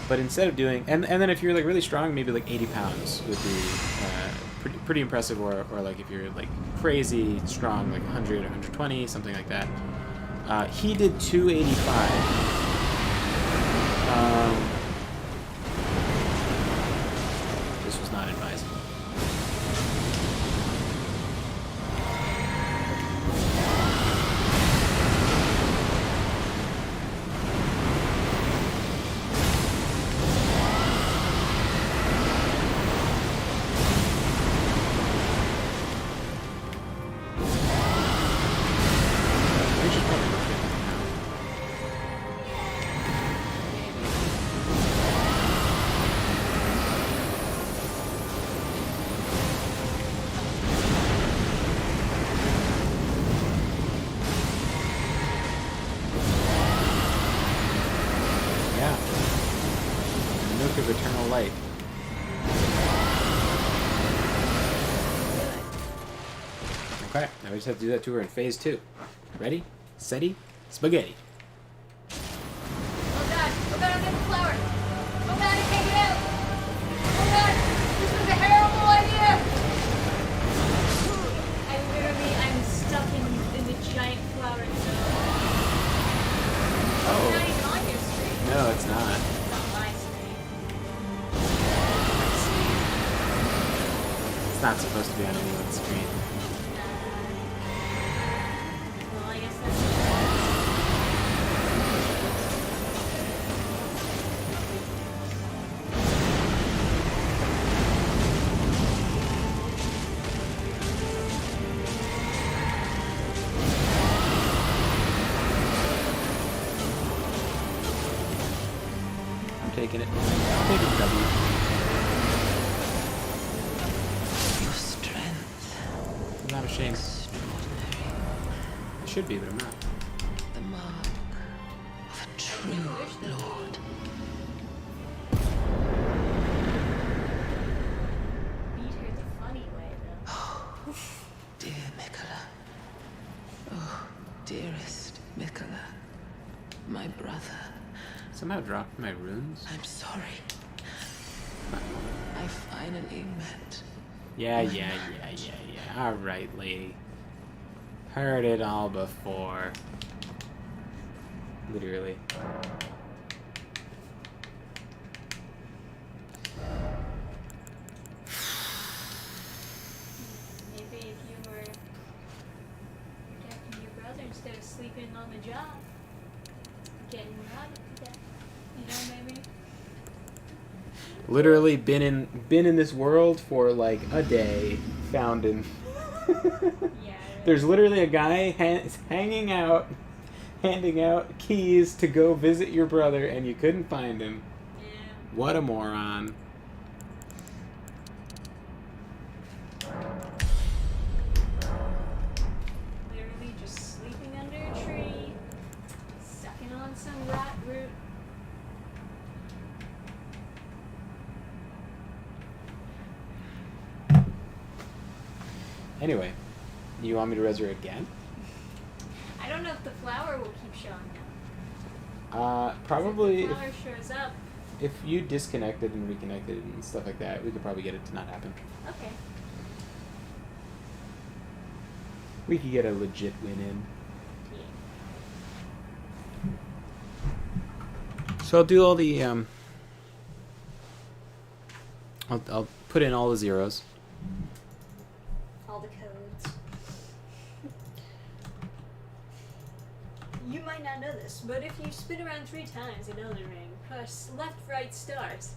But instead of doing, and then if you're like really strong, maybe like 80 pounds would be pretty impressive, or like if you're like crazy strong, like 100 or 120, something like that. He did 285. This was not advisable. Of eternal light. Okay, now we just have to do that to her in phase 2. Ready, steady, spaghetti. Oh god, I'm getting flour. Oh god, I can't get out. Oh god, this was a terrible idea. I'm stuck in the giant flour zone. Oh. It's not even on your screen. No, it's not. It's on my screen. It's not supposed to be on anyone's screen. Well, I guess that's I'm taking it. I'm taking W. Your strength. I'm not ashamed. Extraordinary. I should be, but I'm not. The mark of a true lord. beat her the funny way, though. Oh, dear Mikola. Oh, dearest Mikola. My brother. Somehow dropped my runes. I'm sorry. I finally met. Yeah. All right, lady. Heard it all before. Literally. Maybe if you were protecting your brother instead of sleeping on the job, getting robbed to death. You know, maybe. Literally been in this world for like a day. Found him. Yeah. There's literally a guy hanging out, handing out keys to go visit your brother, and you couldn't find him. Yeah. What a moron. Literally just sleeping under a tree, sucking on some rot root. Anyway, you want me to resurrect again? I don't know if the flower will keep showing up. Probably If the flower shows up. if you disconnected and reconnected and stuff like that, we could probably get it to not happen. Okay. We could get a legit win in. Yeah. So I'll do all the I'll put in all the zeros. All the codes. You might not know this, but if you spin around 3 times in Elden Ring, press left, right, start,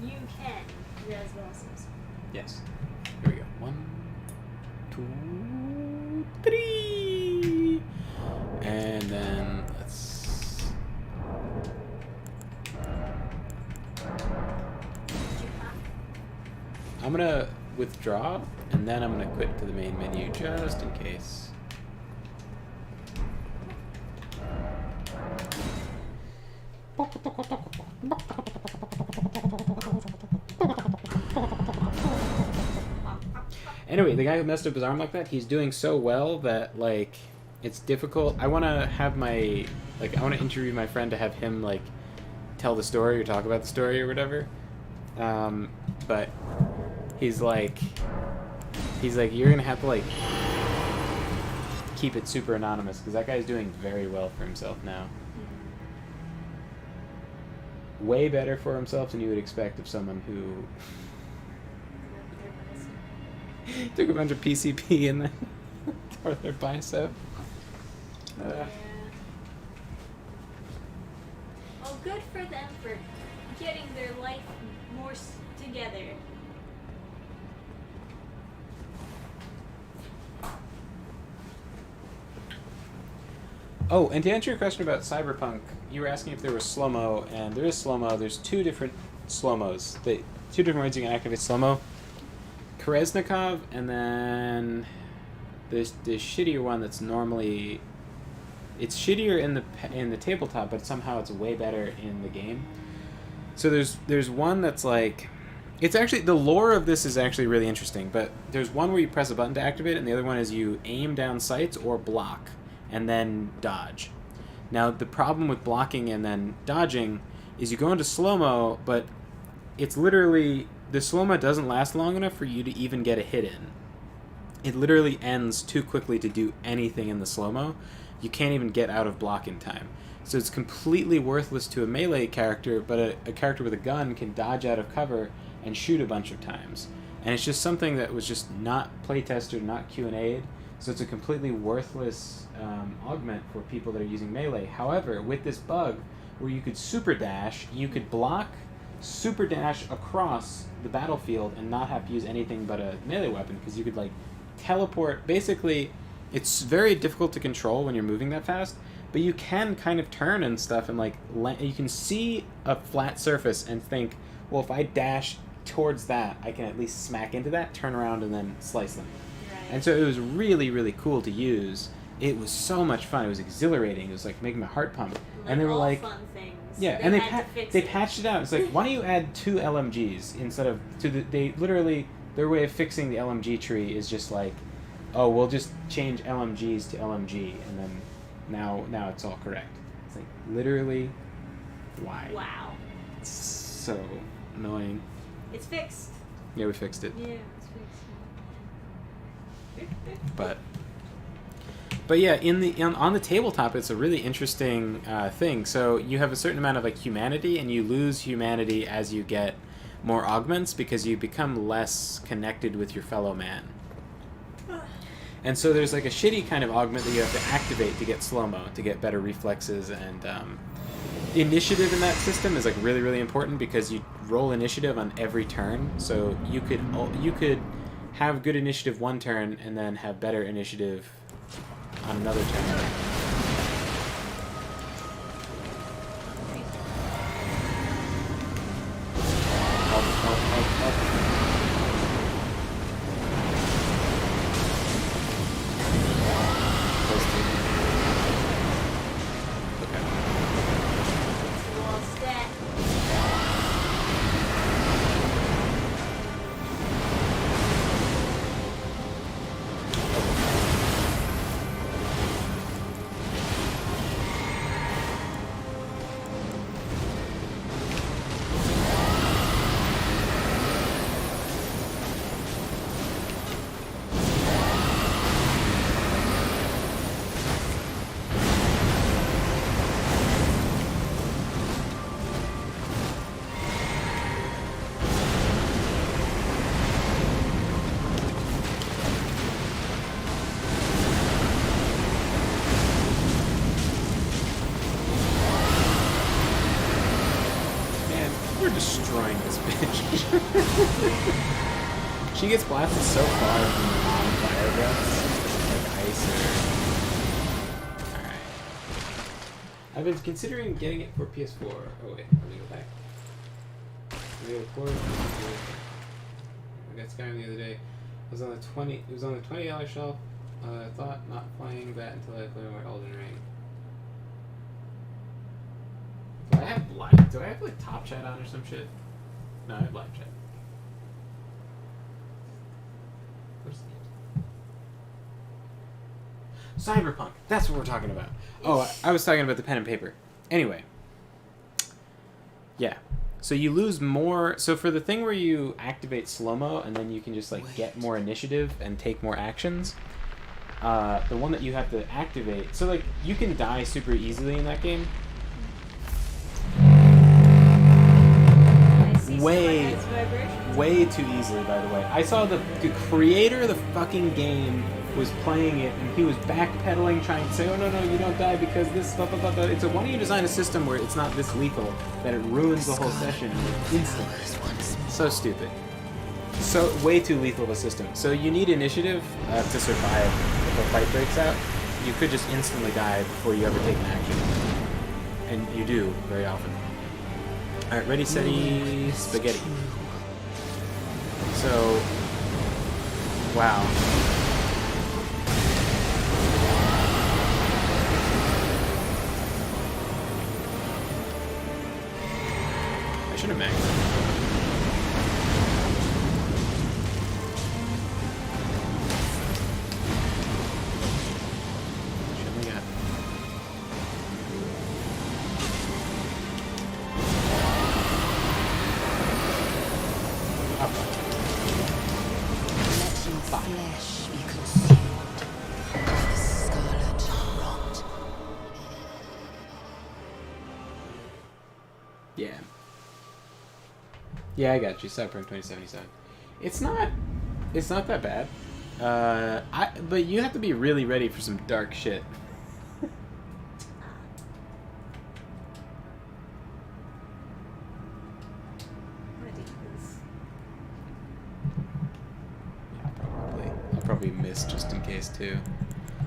you can res bosses. Yes. Here we go. 1, 2, 3. And then let's. I'm gonna withdraw, and then I'm gonna quit to the main menu just in case. Anyway, the guy who messed up his arm like that, he's doing so well that, like, it's difficult. I want to have I want to interview my friend to have him, like, tell the story or talk about the story or whatever. But he's like, you're going to have to, like, keep it super anonymous, because that guy's doing very well for himself now. Way better for himself than you would expect of someone who took a bunch of PCP and then tore their bicep. Yeah. Well, good for them for getting their life more together. Oh, and to answer your question about Cyberpunk, you were asking if there was slow-mo, and there is slow-mo. There's two different slow-mos. Two different ways you can activate slow-mo. Kreznikov, and then there's the shittier one that's normally... It's shittier in the tabletop, but somehow it's way better in the game. So there's one that's like... It's actually... The lore of this is actually really interesting, but there's one where you press a button to activate it, and the other one is you aim down sights or block, and then dodge. Now, the problem with blocking and then dodging is you go into slow-mo, but it's literally... The slow-mo doesn't last long enough for you to even get a hit in. It literally ends too quickly to do anything in the slow-mo. You can't even get out of block in time. So it's completely worthless to a melee character, but a character with a gun can dodge out of cover and shoot a bunch of times. And it's just something that was just not playtested, not Q&A'd. So it's a completely worthless augment for people that are using melee. However, with this bug, where you could super dash, you could block, super dash across the battlefield and not have to use anything but a melee weapon, because you could, like, teleport. Basically, it's very difficult to control when you're moving that fast, but you can kind of turn and stuff, and, like, you can see a flat surface and think, well, if I dash towards that, I can at least smack into that, turn around, and then slice them. Right. And so it was really, really cool to use. It was so much fun. It was exhilarating. It was like making my heart pump. And they were all like, fun things. yeah, and they it. patched it out. It's like, why don't you add 2 LMGs instead of they literally, their way of fixing the LMG tree is just like, oh, we'll just change LMGs to LMG, and then now it's all correct. It's like, literally, why? Wow. It's so annoying. It's fixed. Yeah, we fixed it. Yeah, it's fixed. But yeah, on the tabletop, it's a really interesting thing. So you have a certain amount of, like, humanity, and you lose humanity as you get more augments, because you become less connected with your fellow man. And so there's, like, a shitty kind of augment that you have to activate to get slow-mo, to get better reflexes, and initiative in that system is, like, really, really important, because you roll initiative on every turn. So you could have good initiative one turn and then have better initiative on another turn. Destroying this bitch. She gets blasted so far from the non-fire breaths, like ice or... Alright. I've been considering getting it for PS4. Oh wait, let me go back. Let me record. I got Skyrim the other day. It was on the $20 shelf. I thought not playing that until I played more Elden Ring. Do I have like top chat on or some shit? No, I have live chat. Cyberpunk. That's what we're talking about. Oh, I was talking about the pen and paper. Anyway. Yeah. So you lose more. So for the thing where you activate slow-mo and then you can just like get more initiative and take more actions, the one that you have to activate. So like you can die super easily in that game. Way too easily, by the way. I saw the creator of the fucking game was playing it, and he was backpedaling, trying to say, "Oh no, you don't die because this blah blah blah." blah. It's why don't you design a system where it's not this lethal that it ruins the whole session instantly? So stupid. So way too lethal of a system. So you need initiative to survive if a fight breaks out. You could just instantly die before you ever take an action, and you do very often. All right, ready, steady, spaghetti. So, wow. I should have maxed. Yeah, I got you. Cyberpunk 2077. It's not that bad. But you have to be really ready for some dark shit. Yeah, probably. I'll probably miss just in case too.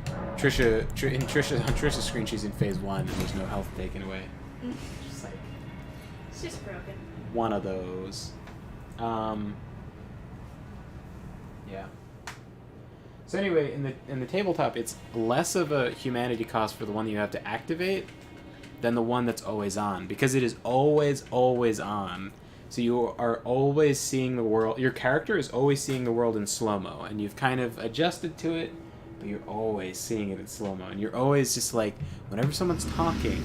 On Trisha's screen, she's in phase 1 and there's no health taken away. Just like, it's just broken. One of those. Yeah. So anyway, in the tabletop, it's less of a humanity cost for the one that you have to activate than the one that's always on, because it is always on. So you are always seeing the world. Your character is always seeing the world in slow-mo, and you've kind of adjusted to it, but you're always seeing it in slow-mo, and you're always just like, whenever someone's talking,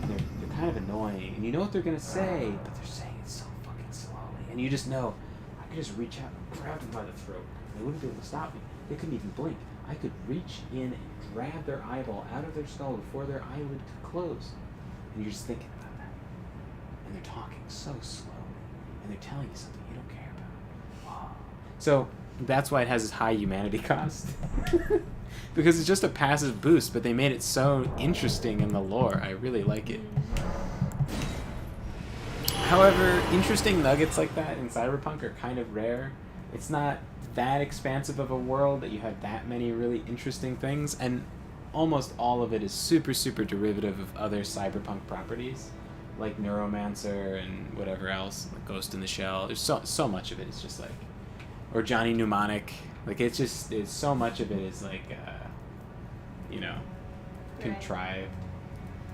they're kind of annoying, and you know what they're gonna say, but they're saying it so fucking slowly, and you just know, I could just reach out and grab them by the throat. They wouldn't be able to stop me. They couldn't even blink. I could reach in and grab their eyeball out of their skull before their eyelid could close. And you're just thinking about that. And they're talking so slowly. And they're telling you something you don't care about. Wow. So that's why it has this high humanity cost. Because it's just a passive boost, but they made it so interesting in the lore. I really like it. However, interesting nuggets like that in Cyberpunk are kind of rare. It's not that expansive of a world that you have that many really interesting things, and almost all of it is super, super derivative of other Cyberpunk properties, like Neuromancer and whatever else, like Ghost in the Shell. There's so much of it is just like, or Johnny Mnemonic. Like it's so much of it is like, contrived.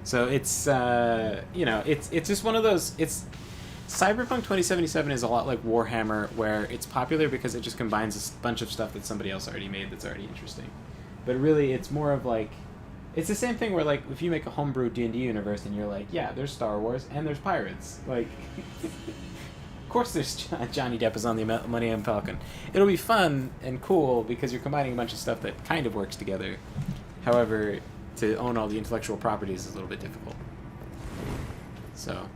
So it's it's just one of those. Cyberpunk 2077 is a lot like Warhammer, where it's popular because it just combines a bunch of stuff that somebody else already made that's already interesting. But really, it's more of like, it's the same thing where like if you make a homebrew D&D universe and you're like, yeah, there's Star Wars and there's pirates. Like, of course there's Johnny Depp is on the Millennium Falcon. It'll be fun and cool because you're combining a bunch of stuff that kind of works together. However, to own all the intellectual properties is a little bit difficult. So...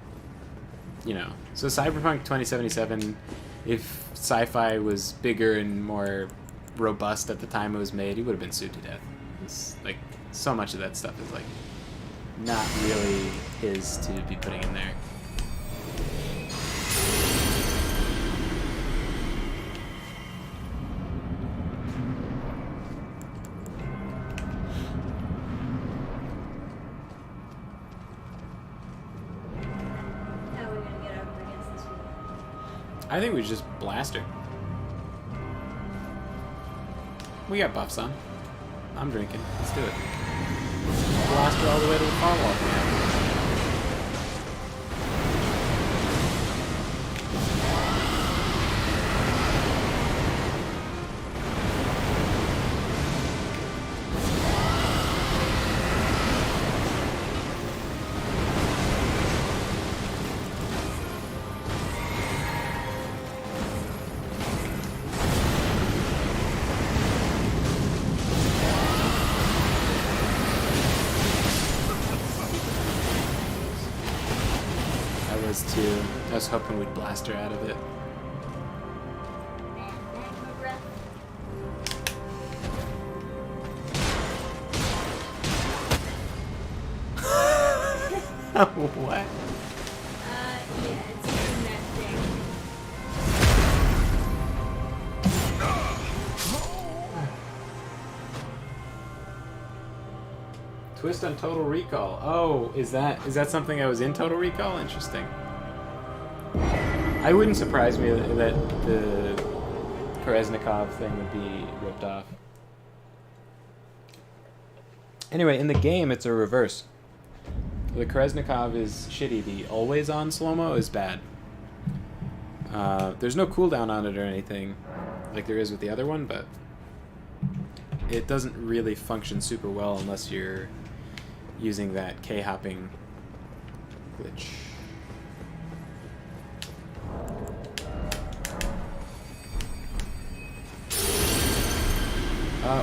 so Cyberpunk 2077, if sci-fi was bigger and more robust at the time it was made, he would have been sued to death. It's like, so much of that stuff is like, not really his to be putting in there. I think we just blast her. We got buffs on. I'm drinking. Let's do it. Blast her all the way to the far wall, man. I was hoping we'd blast her out of it. What? Yeah, it's doing that thing. Twist on Total Recall. Oh, is that something I was in Total Recall? Interesting. I wouldn't surprise me that the Krasnikov thing would be ripped off. Anyway, in the game, it's a reverse. The Krasnikov is shitty. The always-on slow-mo is bad. There's no cooldown on it or anything, like there is with the other one, but it doesn't really function super well unless you're using that K-hopping glitch.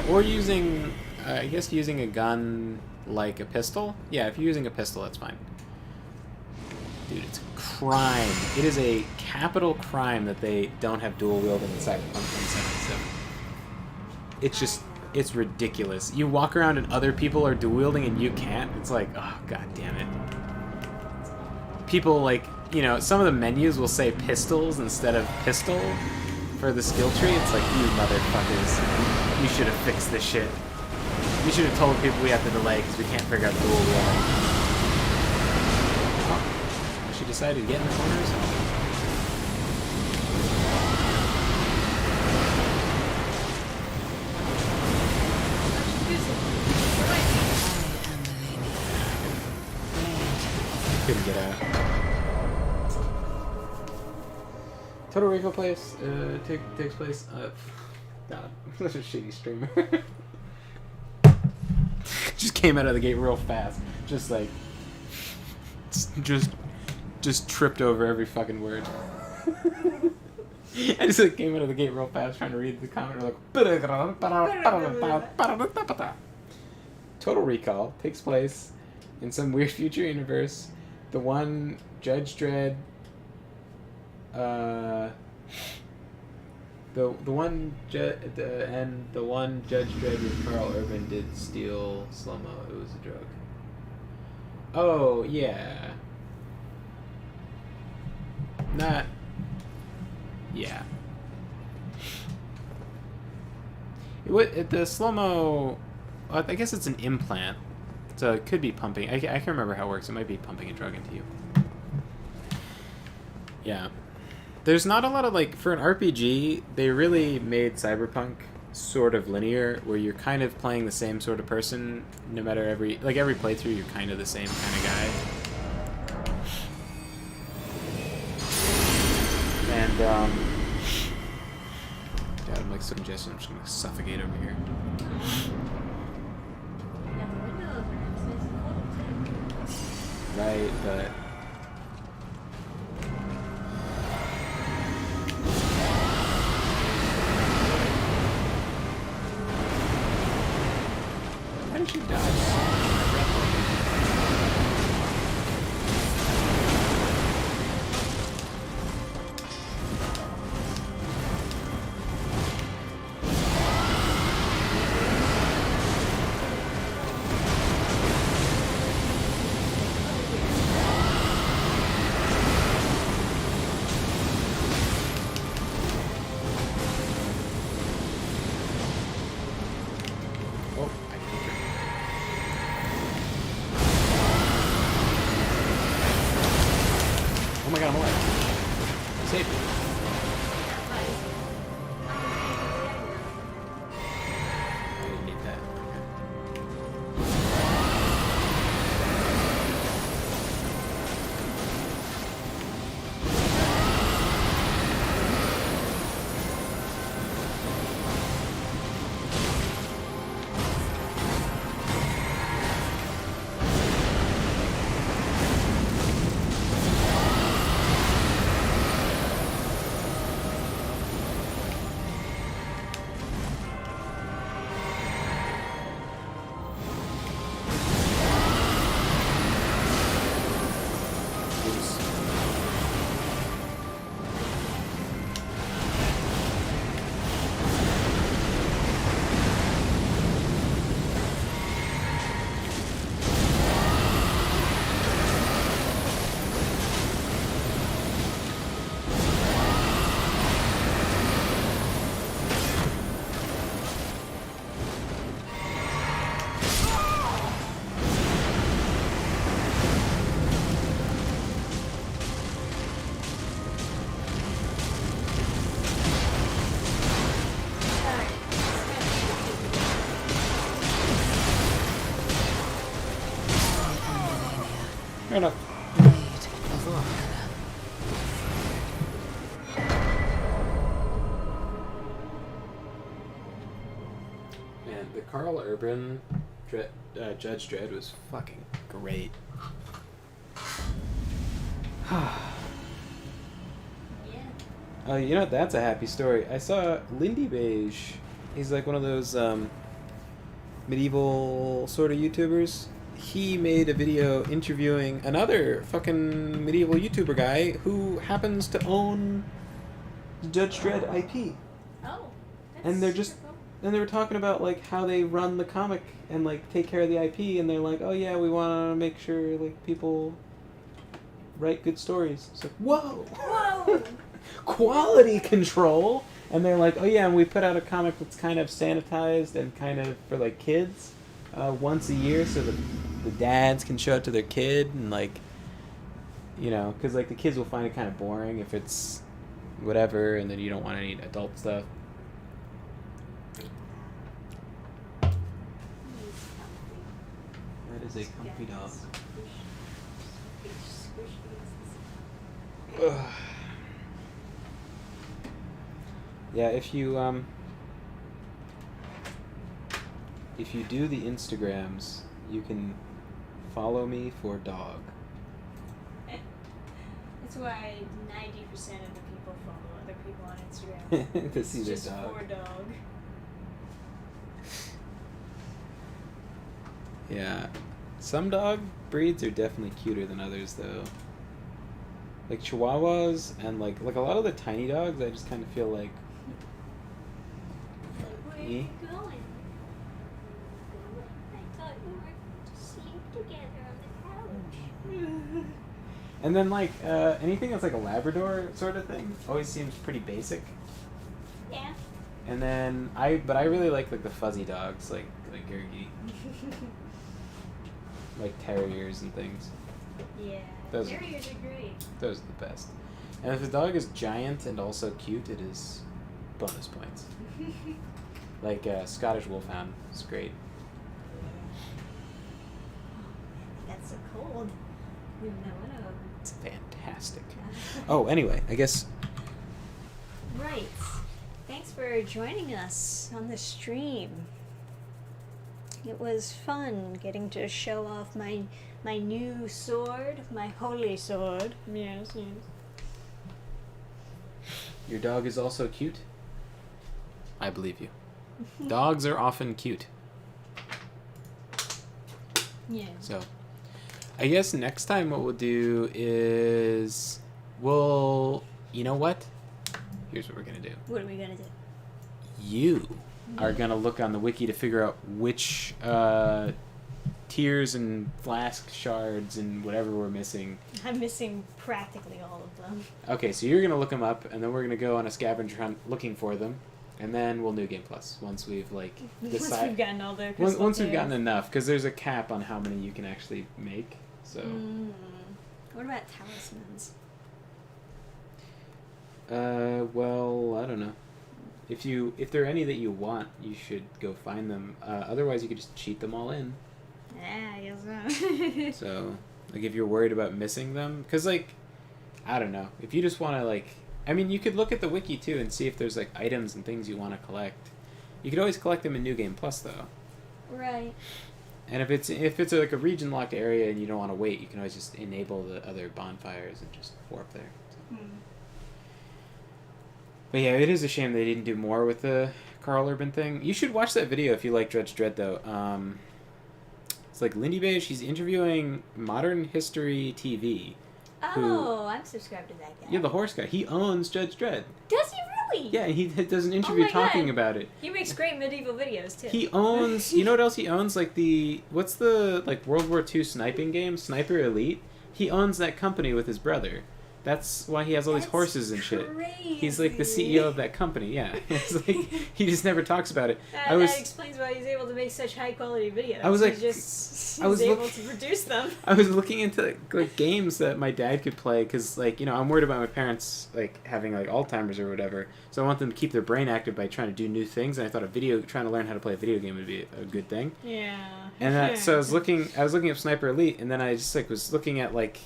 Or using, I guess using a gun like a pistol. Yeah, if you're using a pistol, that's fine. Dude, it's a crime. It is a capital crime that they don't have dual wielding in Cyberpunk 2077. It's just, it's ridiculous. You walk around and other people are dual wielding and you can't. It's like, oh, god damn it. People like, you know, some of the menus will say pistols instead of pistol for the skill tree. It's like, you motherfuckers. You should have fixed this shit. You should have told people we have to delay because we can't figure out dual wielding. Oh, she decided to get in the corner or something. Couldn't get out. Total Recall takes place. God, such a shitty streamer. Just came out of the gate real fast. Just like, just tripped over every fucking word. I just like came out of the gate real fast trying to read the comment. Like, Total Recall takes place in some weird future universe. The one Judge Dredd, the one Judge Dredd with Carl Urban did steal slow-mo. It was a joke. Oh yeah. Not. Yeah. The slow-mo. I guess it's an implant. So it could be pumping. I can't remember how it works. It might be pumping a drug into you. Yeah. There's not a lot of, like, for an RPG, they really made Cyberpunk sort of linear, where you're kind of playing the same sort of person, no matter every playthrough, you're kind of the same kind of guy. And, God, I'm like so congested, I'm just gonna suffocate over here. Right, but... How did she die? Fair enough. Blade of Man, the Carl Urban Judge Dredd was fucking great. Yeah. You know what? That's a happy story. I saw Lindy Beige. He's like one of those medieval sort of YouTubers. He made a video interviewing another fucking medieval YouTuber guy who happens to own Judge Dredd IP. Oh. And they're just- super cool. And they were talking about like how they run the comic and like take care of the IP, and they're like, oh yeah, we want to make sure like people write good stories. It's like, whoa, Whoa! quality control. And they're like, oh yeah, and we put out a comic that's kind of sanitized and kind of for like kids, once a year, so that the dads can show it to their kid, and like, you know, because like the kids will find it kind of boring if it's whatever, and then you don't want any adult stuff. That is a comfy dog. Ugh. Yeah, if you do the Instagrams, you can follow me for dog. That's why 90% of the people follow other people on Instagram. To see their Just dog. for dog. Yeah. Some dog breeds are definitely cuter than others, though. Like Chihuahuas and like a lot of the tiny dogs, I just kind of feel like. Where are Eh? you going? I thought we were sleep together on the couch. And then like anything that's like a Labrador sort of thing always seems pretty basic. Yeah. And then I really like the fuzzy dogs like Gergie, like terriers and things. Yeah. Those- Terriers are great. Those are the best. And if the dog is giant and also cute, it is bonus points. Like Scottish Wolfhound is great. That's so cold. We don't know what It's fantastic. Oh, anyway, I guess. Right. Thanks for joining us on the stream. It was fun getting to show off my new sword, my holy sword. Yes, yes. Your dog is also cute? I believe you. Dogs are often cute. Yeah. So, I guess next time what we'll do is you know what? Here's what we're going to do. What are we gonna do? You are going to look on the wiki to figure out which tiers and flask shards and whatever we're missing. I'm missing practically all of them. Okay, so you're going to look them up, and then we're going to go on a scavenger hunt looking for them, and then we'll New Game Plus once we've, like, Once decided. we've gotten all the crystal Once we've gotten tiers. enough, because there's a cap on how many you can actually make, so... What about talismans? Well, I don't know. If there are any that you want, you should go find them. Otherwise, you could just cheat them all in. Yeah, I guess so. So, like, if you're worried about missing them, because, like, I don't know. If you just want to, like, I mean, you could look at the wiki too and see if there's like items and things you want to collect. You could always collect them in New Game Plus though. Right. And if it's like a region locked area and you don't want to wait, you can always just enable the other bonfires and just warp there. So. But yeah, it is a shame they didn't do more with the Carl Urban thing. You should watch that video if you like Judge Dredd, though. It's like Lindy Beige. He's interviewing Modern History TV. Oh, I'm subscribed to that guy. Yeah, the horse guy. He owns Judge Dredd. Does he really? Yeah, he does an interview my talking God. about it. He makes great medieval videos too. He owns. You know what else he owns? Like what's the like World War II sniping game? Sniper Elite. He owns that company with his brother. That's why he has all these That's horses and shit. crazy. He's like the CEO of that company. Yeah, it's like he just never talks about it. That explains why he's able to make such high quality videos. I was like, he's I was able to produce them. I was looking into like games that my dad could play because like I'm worried about my parents like having like Alzheimer's or whatever. So I want them to keep their brain active by trying to do new things. And I thought trying to learn how to play a video game would be a good thing. Yeah. And so I was looking up Sniper Elite, and then I just like was looking at like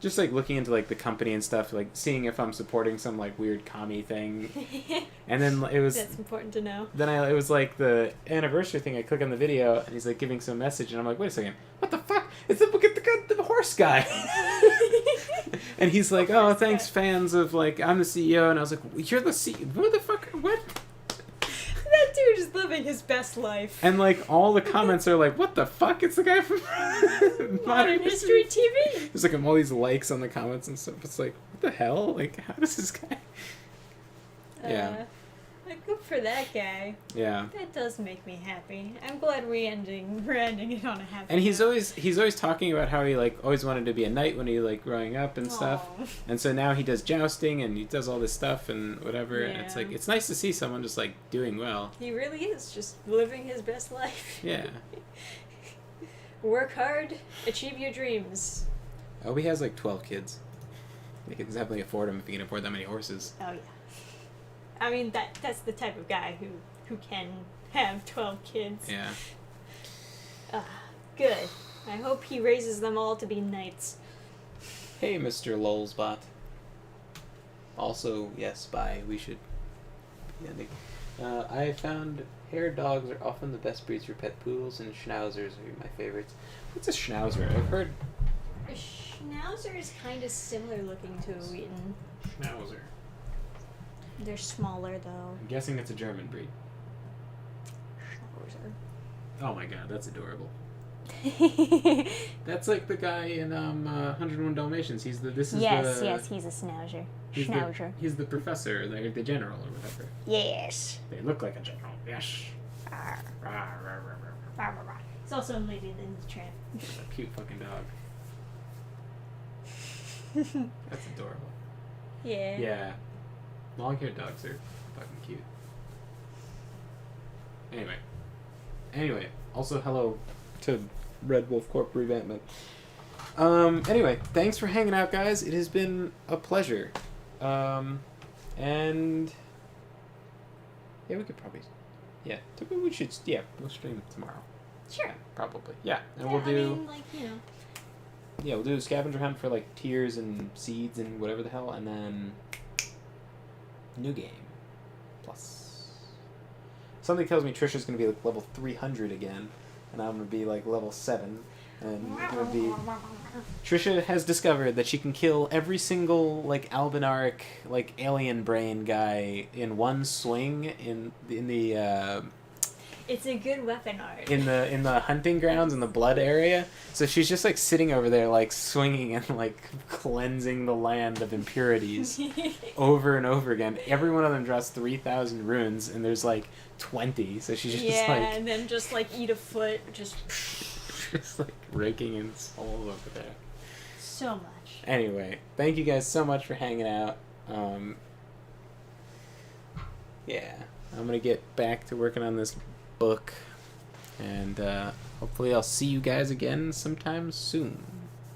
just like looking into like the company and stuff, like seeing if I'm supporting some like weird commie thing. And then it was that's important to know. Then it was like the anniversary thing. I click on the video, and he's like giving some message, and I'm like, wait a second, what the fuck? It's the horse guy. And he's like, oh, thanks, fans of like I'm the CEO, and I was like, you're the CEO? Who the fuck? What? That dude is living his best life. And like all the comments are like, what the fuck? It's the guy from Modern History TV. There's like all these likes on the comments and stuff. It's like, what the hell? Like, how does this guy? Yeah. Like, good for that guy. Yeah. That does make me happy. I'm glad we're ending it on a happy. And he's note. always talking about how he like always wanted to be a knight when he like growing up and stuff. Aw. And so now he does jousting and he does all this stuff and whatever. Yeah. And it's like it's nice to see someone just like doing well. He really is just living his best life. Yeah. Work hard, achieve your dreams. Oh, he has like 12 kids. He can definitely afford them if he can afford that many horses. Oh yeah. I mean that's the type of guy who can have 12 kids. Yeah. Good. I hope he raises them all to be knights. Hey, Mr. Lolsbot. Also, yes, bye. We should be ending. I found hair dogs are often the best breeds for pet poodles, and schnauzers are my favorites. What's a schnauzer? I've heard... A schnauzer is kind of similar looking to a Wheaton. Schnauzer. They're smaller though. I'm guessing it's a German breed. Schnauzer. Oh my god, that's adorable. That's like the guy in 101 Dalmatians. He's yes, he's a schnauzer. He's the professor, the general or whatever. Yes. They look like a general. Yes. Arr. Rah, rah, rah, rah, rah. Rah, rah, rah. It's also in Lady and the Tramp. That's a cute fucking dog. That's adorable. Yeah. Yeah. Long-haired dogs are fucking cute. Anyway. Also, hello to Red Wolf Corp revampment. Anyway, thanks for hanging out, guys. It has been a pleasure. And... Yeah, we could probably... Yeah, we'll stream tomorrow. Sure. Yeah, probably. Yeah, and Yeah, we'll do... I mean, like, you know. Yeah, we'll do a scavenger hunt for, like, tiers and seeds and whatever the hell, and then... New game. Plus. Something tells me Trisha's going to be, like, level 300 again, and I'm going to be, like, level 7, and it's going to be... Trisha has discovered that she can kill every single, like, albinaric, like, alien brain guy in one swing in the It's a good weapon art. in the hunting grounds in the blood area. So she's just like sitting over there like swinging and like cleansing the land of impurities over and over again. Every one of them draws 3,000 runes and there's like 20. So she's just and then just like eat a foot, just like raking in souls over there. So much. Anyway, thank you guys so much for hanging out. Yeah, I'm gonna get back to working on this book, and hopefully I'll see you guys again sometime soon.